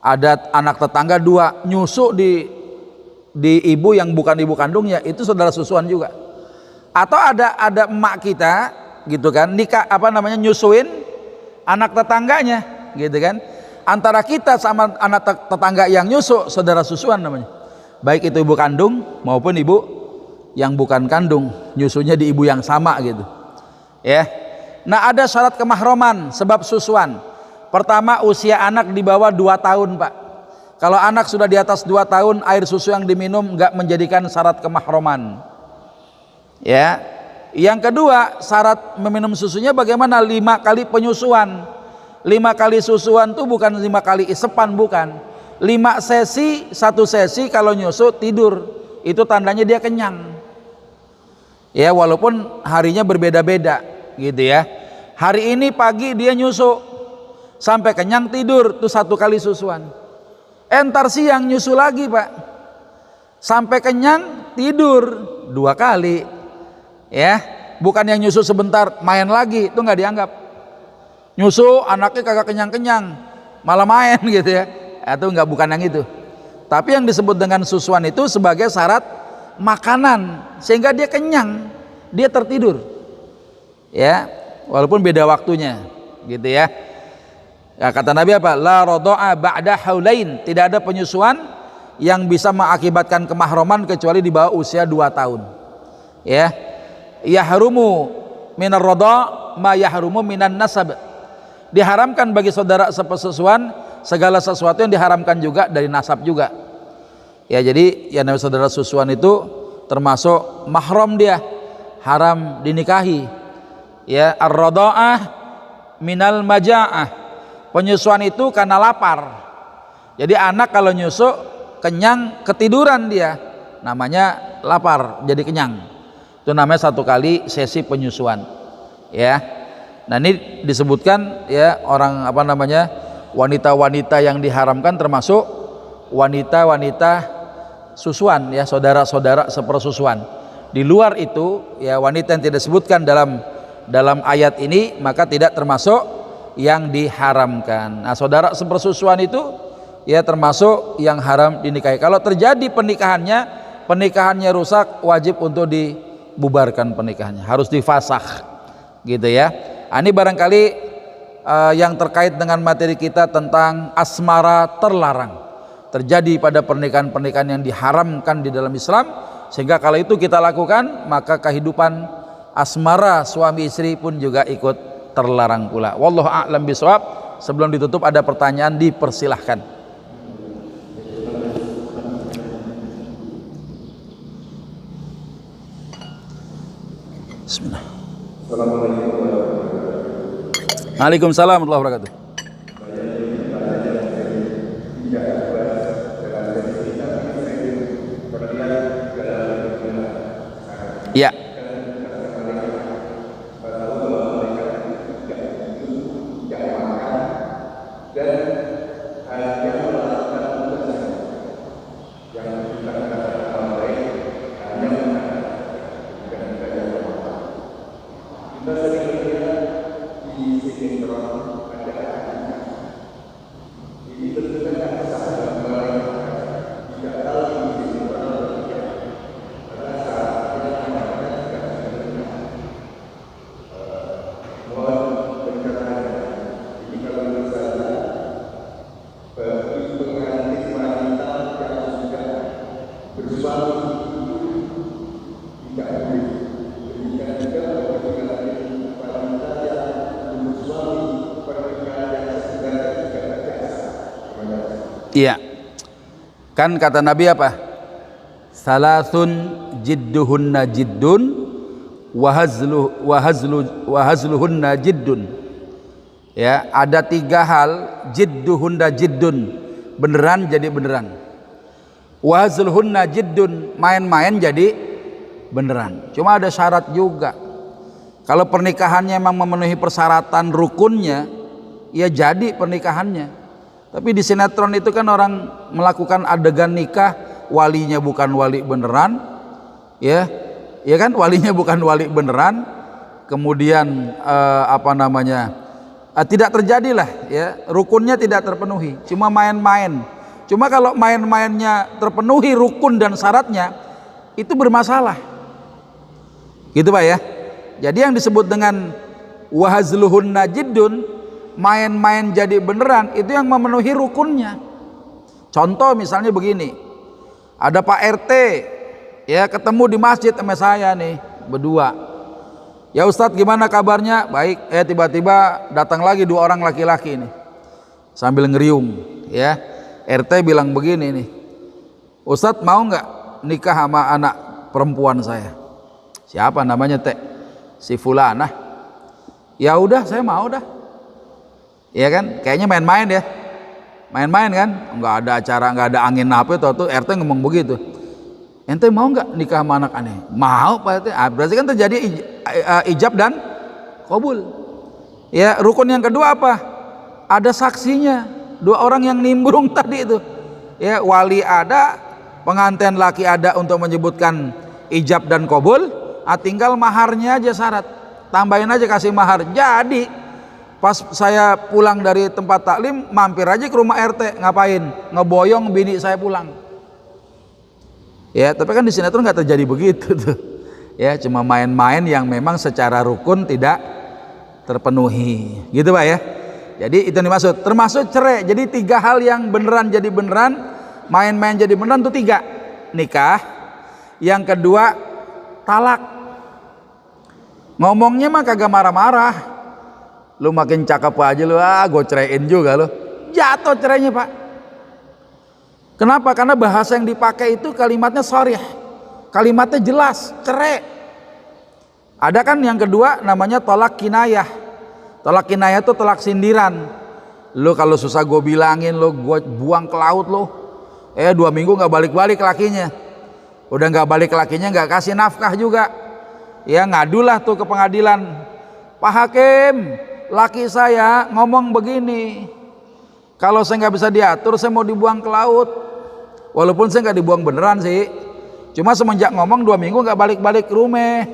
ada anak tetangga dua nyusu di ibu yang bukan ibu kandungnya, itu saudara susuan juga. Atau ada emak kita gitu kan, nikah nyusuin anak tetangganya gitu kan. Antara kita sama anak tetangga yang nyusu, saudara susuan namanya, baik itu ibu kandung maupun ibu yang bukan kandung, nyusunya di ibu yang sama gitu, ya. Nah, ada syarat kemahroman sebab susuan. Pertama, usia anak di bawah 2 tahun, Pak. Kalau anak sudah di atas 2 tahun, air susu yang diminum nggak menjadikan syarat kemahroman, ya. Yang kedua, syarat meminum susunya bagaimana? 5 kali penyusuan. 5 kali susuan tuh bukan 5 kali isepan, bukan. 5 sesi, 1 sesi kalau nyusu tidur, itu tandanya dia kenyang, ya, walaupun harinya berbeda-beda gitu, ya. Hari ini pagi dia nyusu sampai kenyang, tidur, tuh 1 kali susuan. Entar siang nyusu lagi, Pak, sampai kenyang, tidur 2 kali, ya. Bukan yang nyusu sebentar main lagi, itu nggak dianggap. Nyusu anaknya kagak kenyang-kenyang malah main gitu, ya, itu bukan yang itu. Tapi yang disebut dengan susuan itu sebagai syarat makanan, sehingga dia kenyang, dia tertidur, ya, walaupun beda waktunya gitu, ya. Ya, kata Nabi apa? La rodo'a ba'da haulain, tidak ada penyusuan yang bisa mengakibatkan kemahroman kecuali di bawah usia 2 tahun. Ya. Yahrumu minar radha ma yahrumu minan nasab. Diharamkan bagi saudara sepersusuan segala sesuatu yang diharamkan juga dari nasab juga. Ya, jadi yang namanya saudara susuan itu termasuk mahram, dia haram dinikahi. Ya, ar-radha'ah minal maja'ah. Penyusuan itu karena lapar. Jadi anak kalau nyusu kenyang ketiduran dia, namanya lapar jadi kenyang. Itu namanya 1 kali sesi penyusuan. Ya. Nah, ini disebutkan ya orang wanita-wanita yang diharamkan termasuk wanita-wanita susuan, ya saudara-saudara sepersusuan. Di luar itu ya wanita yang tidak disebutkan dalam ayat ini maka tidak termasuk yang diharamkan. Nah, saudara sepersusuan itu ya termasuk yang haram dinikahi. Kalau terjadi pernikahannya rusak, wajib untuk dibubarkan pernikahannya, harus difasakh gitu ya. Ini barangkali yang terkait dengan materi kita tentang asmara terlarang terjadi pada pernikahan-pernikahan yang diharamkan di dalam Islam, sehingga kalau itu kita lakukan maka kehidupan asmara suami istri pun juga ikut terlarang pula. Wallahu a'lam bishawab. Sebelum ditutup ada pertanyaan, dipersilahkan. Bismillah. Waalaikumsalam warahmatullahi wabarakatuh. Ya. Iya. Kan kata Nabi apa? Salasun jidduhunna jiddun wa hazluhunna jiddun. Ya, ada 3 hal jidduhunna jiddun, beneran jadi beneran. Wa hazluhunna jiddun, main-main jadi beneran. Cuma ada syarat juga. Kalau pernikahannya memang memenuhi persyaratan rukunnya, ya jadi pernikahannya. Tapi di sinetron itu kan orang melakukan adegan nikah, walinya bukan wali beneran, ya kan, walinya bukan wali beneran, kemudian tidak terjadilah, ya rukunnya tidak terpenuhi, cuma main-main. Cuma kalau main-mainnya terpenuhi rukun dan syaratnya, itu bermasalah, gitu Pak ya. Jadi yang disebut dengan wahazluhunna jiddun, main-main jadi beneran, itu yang memenuhi rukunnya. Contoh misalnya begini, ada Pak RT ya ketemu di masjid sama saya nih berdua. Ya Ustadz gimana kabarnya? Baik. Tiba-tiba datang lagi 2 orang laki-laki nih sambil ngeriung, ya. RT bilang begini nih, Ustadz mau nggak nikah sama anak perempuan saya? Siapa namanya Teh? Si Fulanah. Ya udah saya mau dah. Ya kan, kayaknya main-main ya, main-main kan, nggak ada acara, nggak ada angin apa itu RT ngomong begitu. Ente mau nggak nikah sama anak aneh? Mau Pak RT. Berarti kan terjadi ijab dan qabul. Ya, rukun yang kedua apa? Ada saksinya, 2 orang yang nimbrung tadi itu. Ya, wali ada, pengantin laki ada untuk menyebutkan ijab dan qabul. Tinggal maharnya aja syarat, tambahin aja kasih mahar. Jadi pas saya pulang dari tempat taklim, mampir aja ke rumah RT, ngapain? Ngeboyong bini saya pulang. Ya, tapi kan di sinetron nggak terjadi begitu tuh. Ya, cuma main-main yang memang secara rukun tidak terpenuhi. Gitu Pak ya. Jadi itu dimaksud. Termasuk cerai. Jadi 3 hal yang beneran jadi beneran, main-main jadi beneran tuh 3. Nikah. Yang kedua talak. Ngomongnya mah kagak marah-marah. Lu makin cakep aja lu, gue ceraiin juga lu. Jatuh cerainya Pak. Kenapa? Karena bahasa yang dipakai itu kalimatnya sharih. Kalimatnya jelas, cerai. Ada kan yang kedua namanya tolak kinayah. Tolak kinayah itu tolak sindiran. Lu kalau susah gue bilangin, lu gue buang ke laut lu. 2 minggu nggak balik-balik lakinya. Udah nggak balik lakinya, nggak kasih nafkah juga. Ya ngadulah tuh ke pengadilan. Pak Hakim, laki saya ngomong begini. Kalau saya nggak bisa diatur, saya mau dibuang ke laut. Walaupun saya nggak dibuang beneran sih. Cuma semenjak ngomong 2 minggu nggak balik-balik ke rumah.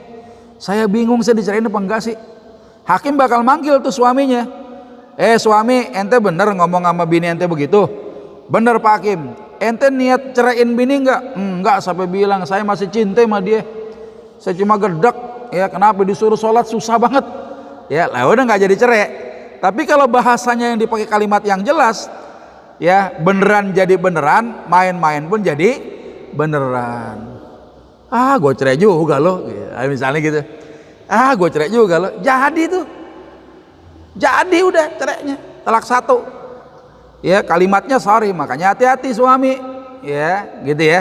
Saya bingung, saya dicerain apa enggak sih? Hakim bakal manggil tuh suaminya. Suami, ente bener ngomong sama bini ente begitu? Bener Pak Hakim. Ente niat ceraiin bini enggak? Enggak, sampai bilang saya masih cinta sama dia. Saya cuma gedek. Ya kenapa disuruh sholat susah banget. Ya lah udah nggak jadi cerai. Tapi kalau bahasanya yang dipakai kalimat yang jelas, ya beneran jadi beneran, main-main pun jadi beneran. Gue cerai juga loh, misalnya gitu. Gue cerai juga loh. Jadi tuh, jadi udah cerainya, talak 1. Ya kalimatnya sorry, makanya hati-hati suami, ya gitu ya.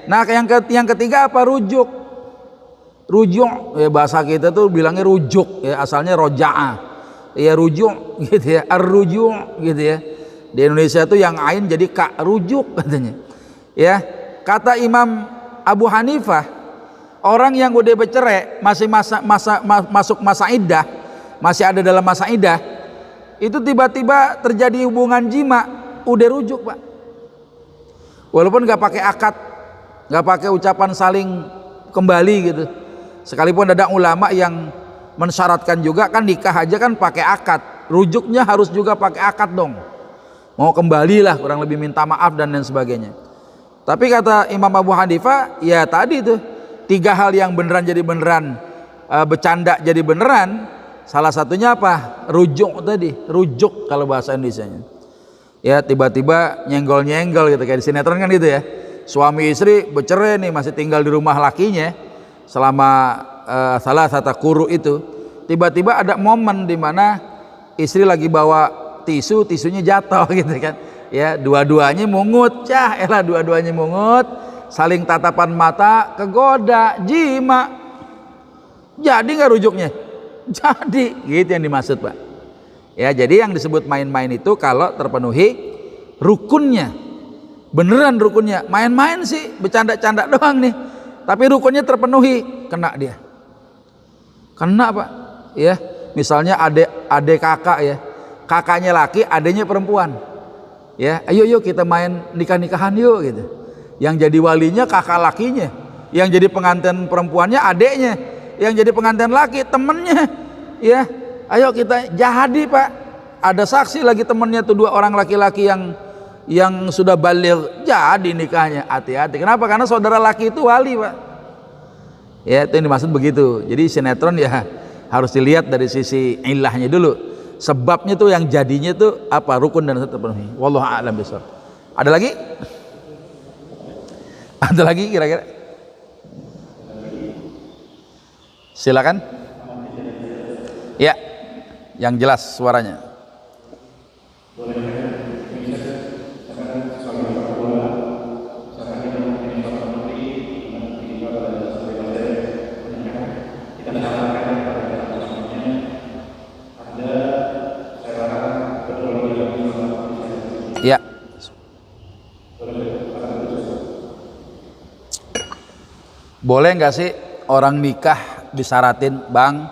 Nah yang ketiga apa? Rujuk. Rujuk, ya bahasa kita tuh bilangnya rujuk, ya asalnya rojaah. Ya rujuk, gitu ya. Ar-rujuk, gitu ya. Di Indonesia tuh yang ain jadi ka, rujuk katanya. Ya kata Imam Abu Hanifah, orang yang udah bercerai masih masuk masa iddah, masih ada dalam masa iddah, itu tiba-tiba terjadi hubungan jima, udah rujuk Pak. Walaupun nggak pakai akad, nggak pakai ucapan saling kembali gitu. Sekalipun ada ulama yang mensyaratkan juga, kan nikah aja kan pakai akad, rujuknya harus juga pakai akad dong. Mau kembalilah, kurang lebih minta maaf dan lain sebagainya. Tapi kata Imam Abu Hanifah, ya tadi tuh 3 hal yang beneran jadi beneran, bercanda jadi beneran. Salah satunya apa? Rujuk tadi, rujuk kalau bahasa Indonesianya. Ya tiba-tiba nyenggol-nyenggol gitu, kayak di sinetron kan gitu ya. Suami istri bercerai nih, masih tinggal di rumah lakinya selama salah satu kuru itu. Tiba-tiba ada momen di mana istri lagi bawa tisunya jatuh gitu kan. Ya dua-duanya mungut, dua-duanya mungut, saling tatapan mata, kegoda, jima. Jadi nggak rujuknya? Jadi, gitu yang dimaksud Pak. Ya jadi yang disebut main-main itu kalau terpenuhi rukunnya, beneran rukunnya. Main-main sih, bercanda-canda doang nih, tapi rukunnya terpenuhi, kena dia. Kena Pak. Ya misalnya adek kakak ya, kakaknya laki, adeknya perempuan. Ya, ayo kita main nikah-nikahan yuk gitu. Yang jadi walinya kakak lakinya, yang jadi pengantin perempuannya adeknya, yang jadi pengantin laki temennya. Ya, ayo kita jadi Pak. Ada saksi lagi temennya tuh 2 orang laki-laki yang sudah baligh, jadi nikahnya. Hati-hati. Kenapa? Karena saudara laki itu wali Pak. Ya itu yang dimaksud begitu. Jadi sinetron ya harus dilihat dari sisi ilahnya dulu. Sebabnya tuh yang jadinya tuh apa, rukun dan terpenuhi. Wallahu a'lam bishawab. Ada lagi? Ada lagi kira-kira? Silakan. Ya, yang jelas suaranya. Ya. Boleh nggak sih orang nikah disyaratin, Bang,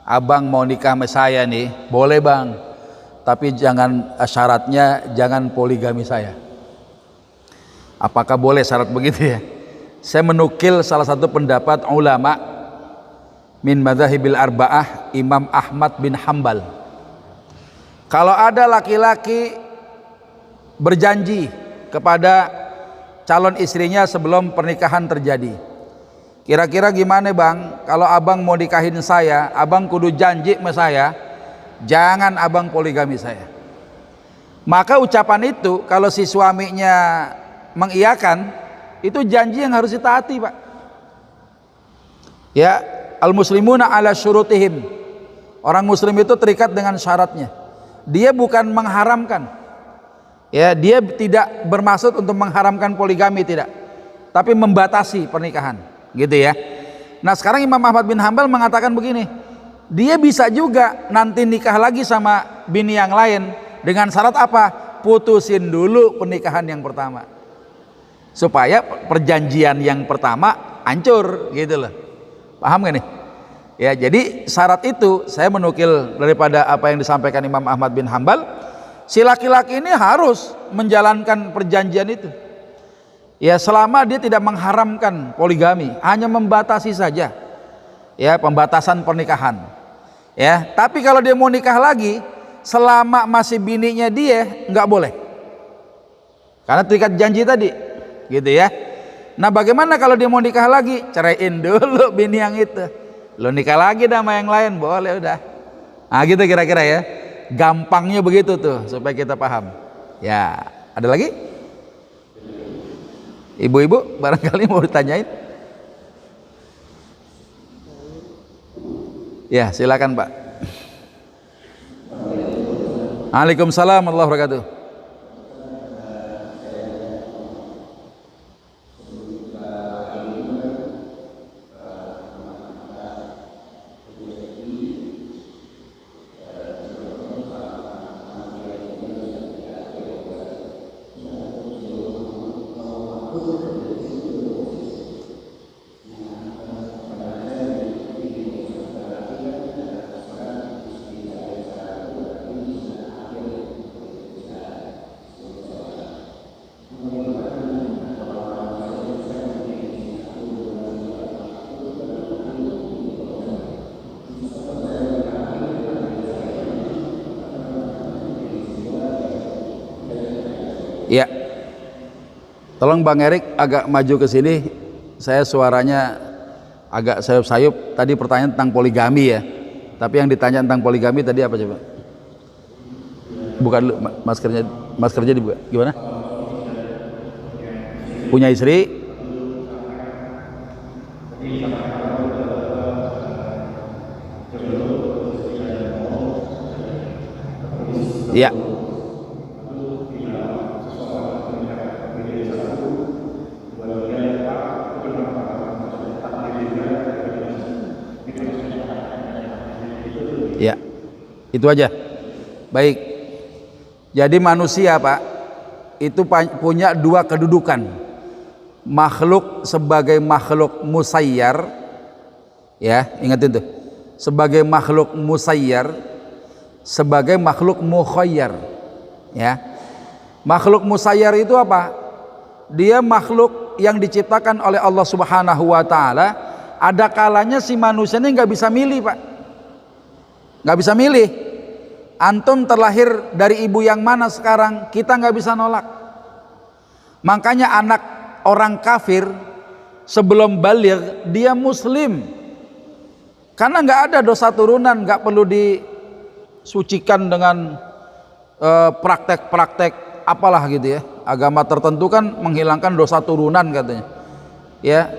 abang mau nikah sama saya nih, boleh Bang, tapi jangan, syaratnya jangan poligami saya. Apakah boleh syarat begitu ya? Saya menukil salah satu pendapat ulama min madzahibil arba'ah, Imam Ahmad bin Hambal. Kalau ada laki-laki berjanji kepada calon istrinya sebelum pernikahan terjadi, kira-kira gimana Bang, kalau abang mau nikahin saya, abang kudu janji sama saya, jangan abang poligami saya. Maka ucapan itu kalau si suaminya mengiyakan, itu janji yang harus ditaati, Pak. Ya, al-muslimuna ala syurutihim. Orang muslim itu terikat dengan syaratnya. Dia bukan mengharamkan. Ya, dia tidak bermaksud untuk mengharamkan poligami, tidak. Tapi membatasi pernikahan, gitu ya. Nah, sekarang Imam Ahmad bin Hambal mengatakan begini, dia bisa juga nanti nikah lagi sama bini yang lain dengan syarat apa? Putusin dulu pernikahan yang pertama, supaya perjanjian yang pertama hancur, gitu loh. Paham gak nih? Ya, jadi syarat itu saya menukil daripada apa yang disampaikan Imam Ahmad bin Hambal. Si laki-laki ini harus menjalankan perjanjian itu. Ya, selama dia tidak mengharamkan poligami, hanya membatasi saja. Ya, pembatasan pernikahan. Ya, tapi kalau dia mau nikah lagi, selama masih bininya dia nggak boleh. Karena terikat janji tadi, gitu ya. Nah, bagaimana kalau dia mau nikah lagi? Ceraiin dulu bini yang itu. Lo nikah lagi sama yang lain, boleh udah. Nah, gitu kira-kira ya. Gampangnya begitu tuh supaya kita paham. Ya, ada lagi? Ibu-ibu barangkali mau ditanyain? Ya, silakan, Pak. Waalaikumsalam warahmatullahi wabarakatuh. Ya, tolong Bang Erik agak maju ke sini. Saya suaranya agak sayup-sayup. Tadi pertanyaan tentang poligami ya. Tapi yang ditanya tentang poligami tadi apa coba? Buka dulu maskernya dibuka. Gimana? Punya istri? Ya. Ya, itu aja. Baik. Jadi manusia, Pak, itu punya dua kedudukan. Makhluk sebagai makhluk musayyar, ya, ingat itu. Sebagai makhluk musayyar, sebagai makhluk mukhayyar, ya. Makhluk musayyar itu apa? Dia makhluk yang diciptakan oleh Allah Subhanahu wa taala. Ada kalanya si manusia ini nggak bisa milih, Pak. Nggak bisa milih. Antum terlahir dari ibu yang mana sekarang, kita nggak bisa nolak. Makanya anak orang kafir sebelum baligh dia muslim, karena nggak ada dosa turunan, nggak perlu disucikan dengan praktek-praktek apalah gitu ya. Agama tertentu kan menghilangkan dosa turunan katanya. Ya,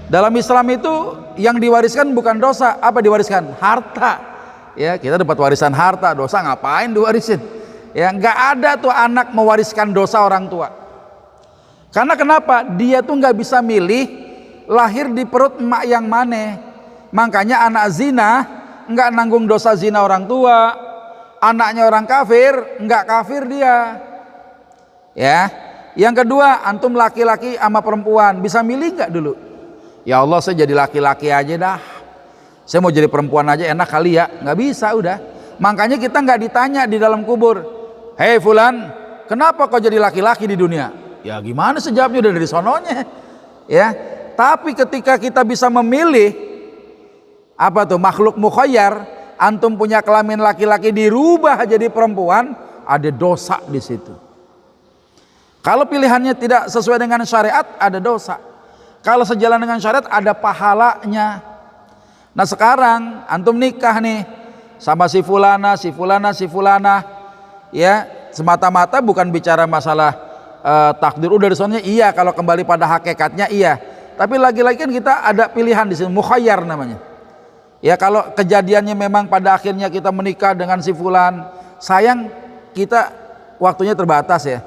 dalam Islam itu yang diwariskan bukan dosa, apa diwariskan? Harta. Ya, kita dapat warisan harta, dosa ngapain diwarisin? Ya, nggak ada tuh anak mewariskan dosa orang tua. Karena kenapa? Dia tuh nggak bisa milih lahir di perut emak yang mana. Makanya anak zina nggak nanggung dosa zina orang tua. Anaknya orang kafir nggak kafir dia. Ya, yang kedua, antum laki-laki sama perempuan bisa milih nggak dulu? Ya Allah, saya jadi laki-laki aja dah. Saya mau jadi perempuan aja enak kali ya. Nggak bisa udah. Makanya kita nggak ditanya di dalam kubur, hei fulan, kenapa kau jadi laki-laki di dunia? Ya gimana sejawabnya, udah dari sononya. Ya, tapi ketika kita bisa memilih apa tuh makhluk mukhayyar, antum punya kelamin laki-laki dirubah jadi perempuan, ada dosa di situ. Kalau pilihannya tidak sesuai dengan syariat, ada dosa. Kalau sejalan dengan syariat, ada pahalanya. Nah sekarang antum nikah nih sama si fulana, ya, semata-mata bukan bicara masalah takdir udah disonnya iya, kalau kembali pada hakikatnya iya. Tapi lagi-lagi kan kita ada pilihan di sini, mukhayyar namanya. Ya kalau kejadiannya memang pada akhirnya kita menikah dengan si fulan, sayang kita waktunya terbatas ya.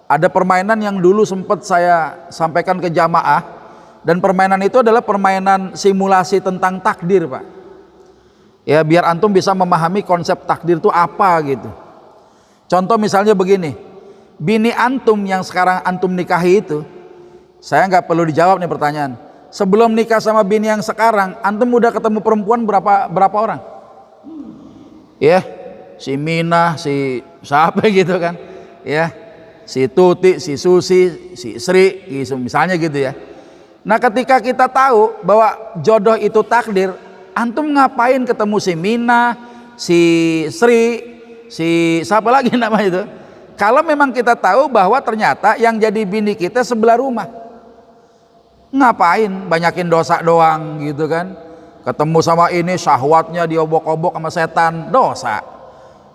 Ada permainan yang dulu sempat saya sampaikan ke jamaah, dan permainan itu adalah permainan simulasi tentang takdir, Pak. Ya biar antum bisa memahami konsep takdir itu apa gitu. Contoh misalnya begini, bini antum yang sekarang antum nikahi itu, saya nggak perlu dijawab nih pertanyaan. Sebelum nikah sama bini yang sekarang, antum udah ketemu perempuan berapa orang? Ya, si Minah, si siapa gitu kan? Ya, si Tuti, si Susi, si Sri, gitu, misalnya gitu ya. Nah, ketika kita tahu bahwa jodoh itu takdir, antum ngapain ketemu si Minah, si Sri, si siapa lagi namanya itu? Kalau memang kita tahu bahwa ternyata yang jadi bini kita sebelah rumah, ngapain banyakin dosa doang gitu kan? Ketemu sama ini syahwatnya diobok-obok sama setan, dosa.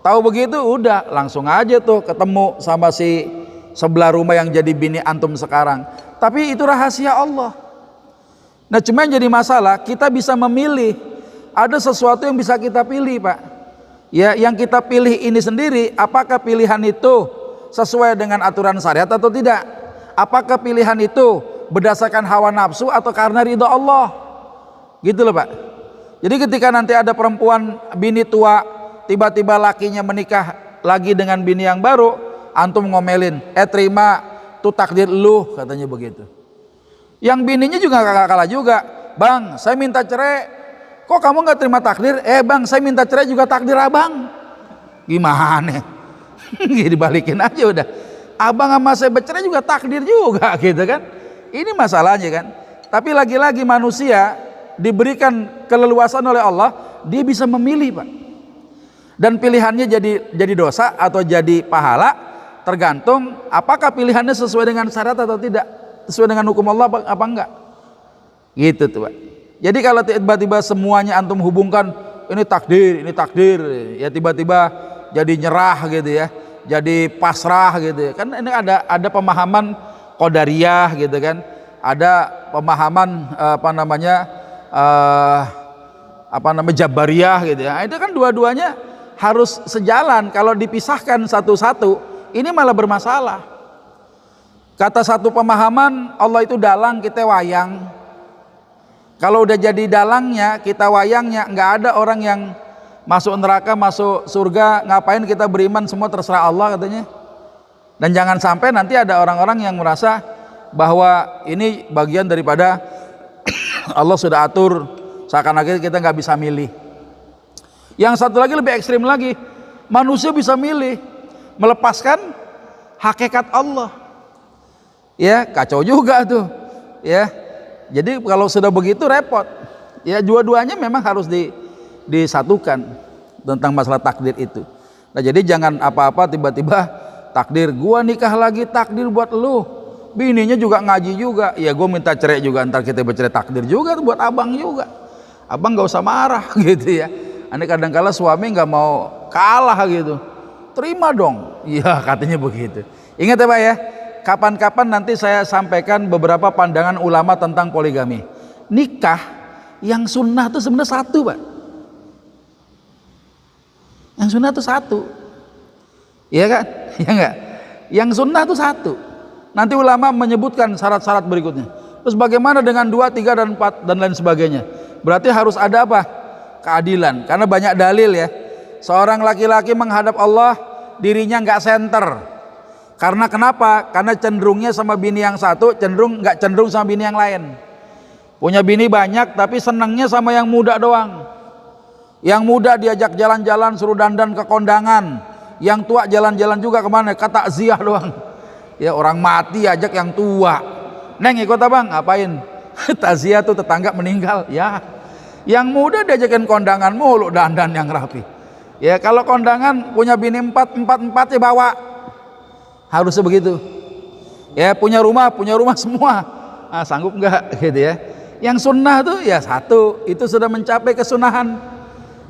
Tahu begitu udah langsung aja tuh ketemu sama si sebelah rumah yang jadi bini antum sekarang. Tapi itu rahasia Allah. Nah cuma yang jadi masalah kita bisa memilih. Ada sesuatu yang bisa kita pilih, Pak. Ya yang kita pilih ini sendiri, apakah pilihan itu sesuai dengan aturan syariat atau tidak? Apakah pilihan itu berdasarkan hawa nafsu atau karena ridha Allah? Gitu loh, Pak. Jadi ketika nanti ada perempuan bini tua, tiba-tiba lakinya menikah lagi dengan bini yang baru, antum ngomelin, terima tuh takdir lu, katanya begitu. Yang bininya juga gak kalah juga, bang saya minta cerai, kok kamu gak terima takdir? Bang saya minta cerai juga takdir abang. Gimana? Dibalikin aja udah, abang sama saya bercerai juga takdir juga gitu kan. Ini masalahnya kan. Tapi lagi-lagi manusia diberikan keleluasan oleh Allah, dia bisa memilih, Pak. Dan pilihannya jadi dosa atau jadi pahala tergantung apakah pilihannya sesuai dengan syarat atau tidak, sesuai dengan hukum Allah apa enggak. Gitu tuh, Pak. Jadi kalau tiba-tiba semuanya antum hubungkan ini takdir, ya tiba-tiba jadi nyerah gitu ya, jadi pasrah gitu ya. Kan ini ada pemahaman qadariyah gitu kan, ada pemahaman jabariyah gitu ya. Itu kan dua-duanya harus sejalan. Kalau dipisahkan satu-satu, ini malah bermasalah. Kata satu pemahaman, Allah itu dalang, kita wayang. Kalau udah jadi dalangnya, kita wayangnya, nggak ada orang yang masuk neraka, masuk surga, ngapain kita beriman, semua terserah Allah katanya. Dan jangan sampai nanti ada orang-orang yang merasa bahwa ini bagian daripada Allah sudah atur, seakan-akan kita nggak bisa milih. Yang satu lagi lebih ekstrim lagi, manusia bisa milih melepaskan hakikat Allah. Ya kacau juga tuh. Ya, jadi kalau sudah begitu repot. Ya dua-duanya memang harus disatukan tentang masalah takdir itu. Nah jadi jangan apa-apa tiba-tiba takdir gua nikah lagi, takdir buat lu, bininya juga ngaji juga, ya gua minta cerai juga, ntar kita bercerai, takdir juga buat abang juga, abang gak usah marah gitu ya. Ini kadang-kala suami nggak mau kalah gitu, terima dong, iya katanya begitu. Ingat ya Pak ya, kapan-kapan nanti saya sampaikan beberapa pandangan ulama tentang poligami. Nikah yang sunnah itu sebenarnya satu, Pak. Yang sunnah itu satu, iya kan? Ya enggak? Yang sunnah itu satu. Nanti ulama menyebutkan syarat-syarat berikutnya. Terus bagaimana dengan 2, 3, dan 4 dan lain sebagainya? Berarti harus ada apa? Keadilan. Karena banyak dalil ya. Seorang laki-laki menghadap Allah, dirinya nggak senter. Karena kenapa? Karena cenderungnya sama bini yang satu, nggak cenderung sama bini yang lain. Punya bini banyak, tapi senangnya sama yang muda doang. Yang muda diajak jalan-jalan, suruh dandan ke kondangan. Yang tua jalan-jalan juga kemana? Ke takziah doang. Ya orang mati ajak yang tua. Neng ikut abang, ngapain? Takziah tuh tetangga meninggal. Ya. Yang muda diajakin kondangan mulu, dandan yang rapi. Ya kalau kondangan punya bini 4 ya bawa. Harusnya begitu. Ya punya rumah semua. Nah, sanggup nggak gitu ya? Yang sunnah tuh ya satu, itu sudah mencapai kesunahan.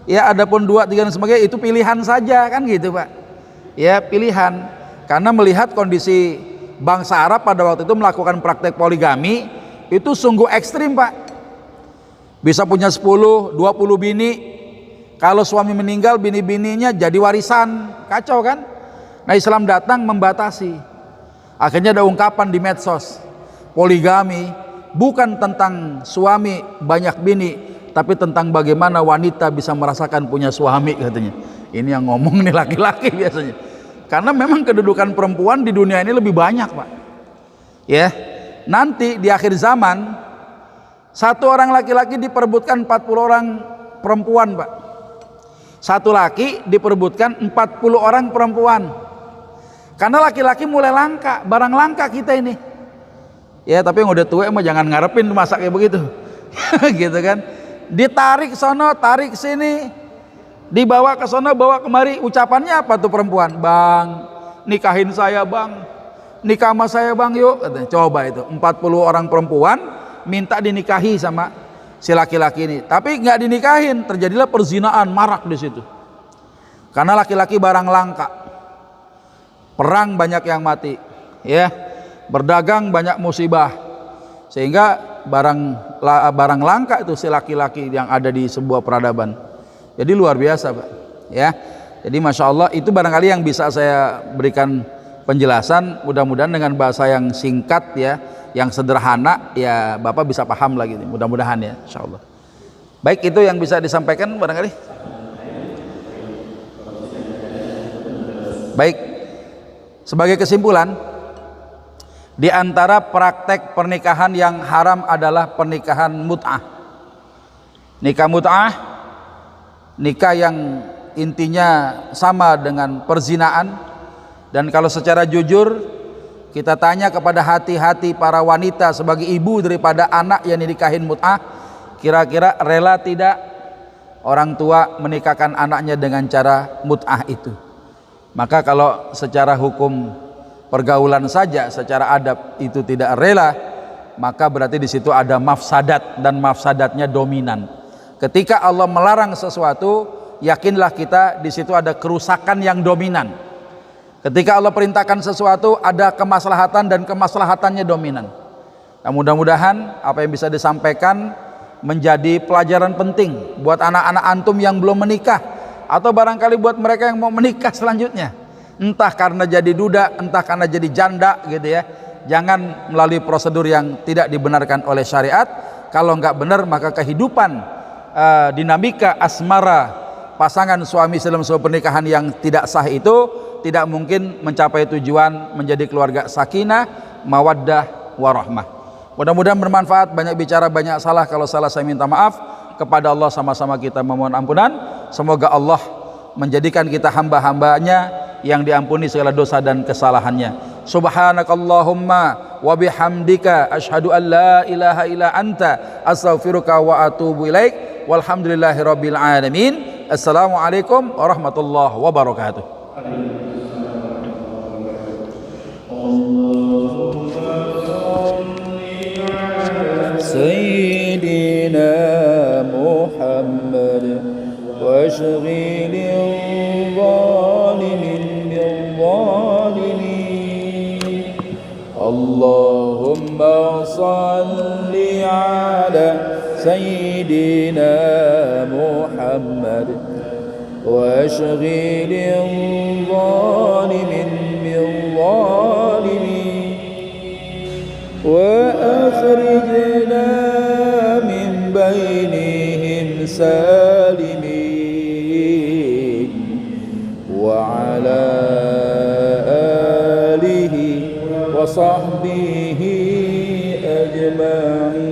Ya adapun 2, 3 dan sebagainya itu pilihan saja kan gitu Pak. Ya pilihan, karena melihat kondisi bangsa Arab pada waktu itu melakukan praktek poligami itu sungguh ekstrim, Pak. Bisa punya 10, 20 bini. Kalau suami meninggal, bini-bininya jadi warisan. Kacau kan? Nah, Islam datang membatasi. Akhirnya ada ungkapan di medsos, poligami bukan tentang suami banyak bini, tapi tentang bagaimana wanita bisa merasakan punya suami, katanya. Ini yang ngomong nih laki-laki biasanya. Karena memang kedudukan perempuan di dunia ini lebih banyak, Pak. Ya, nanti di akhir zaman satu orang laki-laki diperebutkan 40 orang perempuan, Pak. Satu laki diperebutkan 40 orang perempuan. Karena laki-laki mulai langka, barang langka kita ini. Ya, tapi yang udah tua mah jangan ngarepin masak kayak begitu. Gitu kan. Ditarik sono, tarik sini. Dibawa ke sono, bawa kemari. Ucapannya apa tuh perempuan? Bang, nikahin saya, Bang. Nikah sama saya, Bang, yuk. Coba itu, 40 orang perempuan minta dinikahi sama si laki-laki ini. Tapi nggak dinikahin, terjadilah perzinaan marak di situ. Karena laki-laki barang langka. Perang banyak yang mati, ya, berdagang banyak musibah, sehingga barang langka itu si laki-laki yang ada di sebuah peradaban. Jadi luar biasa, Pak, ya. Jadi masya Allah itu barangkali yang bisa saya berikan penjelasan, mudah-mudahan dengan bahasa yang singkat, ya, yang sederhana, ya Bapak bisa paham lagi, mudah-mudahan, ya, insya Allah. Baik, itu yang bisa disampaikan barangkali. Baik. Sebagai kesimpulan, di antara praktek pernikahan yang haram adalah pernikahan mut'ah. Nikah mut'ah, nikah yang intinya sama dengan perzinaan. Dan kalau secara jujur kita tanya kepada hati-hati para wanita sebagai ibu daripada anak yang dinikahin mut'ah, kira-kira rela tidak orang tua menikahkan anaknya dengan cara mut'ah itu? Maka kalau secara hukum pergaulan saja, secara adab itu tidak rela, maka berarti di situ ada mafsadat, dan mafsadatnya dominan. Ketika Allah melarang sesuatu, yakinlah kita di situ ada kerusakan yang dominan. Ketika Allah perintahkan sesuatu, ada kemaslahatan dan kemaslahatannya dominan. Nah, mudah-mudahan apa yang bisa disampaikan menjadi pelajaran penting buat anak-anak antum yang belum menikah, atau barangkali buat mereka yang mau menikah selanjutnya, entah karena jadi duda, entah karena jadi janda, gitu ya. Jangan melalui prosedur yang tidak dibenarkan oleh syariat. Kalau nggak benar, maka kehidupan dinamika asmara pasangan suami dalam sebuah pernikahan yang tidak sah itu tidak mungkin mencapai tujuan menjadi keluarga sakinah, mawaddah, warahmah. Mudah-mudahan bermanfaat. Banyak bicara, banyak salah. Kalau salah saya minta maaf. Kepada Allah sama-sama kita memohon ampunan. Semoga Allah menjadikan kita hamba-hambanya yang diampuni segala dosa dan kesalahannya. Subhanakallahumma wa bihamdika asyhadu an la ilaha illa anta astaghfiruka wa atubu ilaik. Walhamdulillahirabbil alamin. Assalamualaikum warahmatullahi wabarakatuh. Sayyidina Muhammad واشغل الظالمين بالظالمين اللهم صل على سيدنا محمد واشغل الظالمين بالظالمين وأخرجنا من بينهم سالمين وعلى آله وصحبه أجمعين.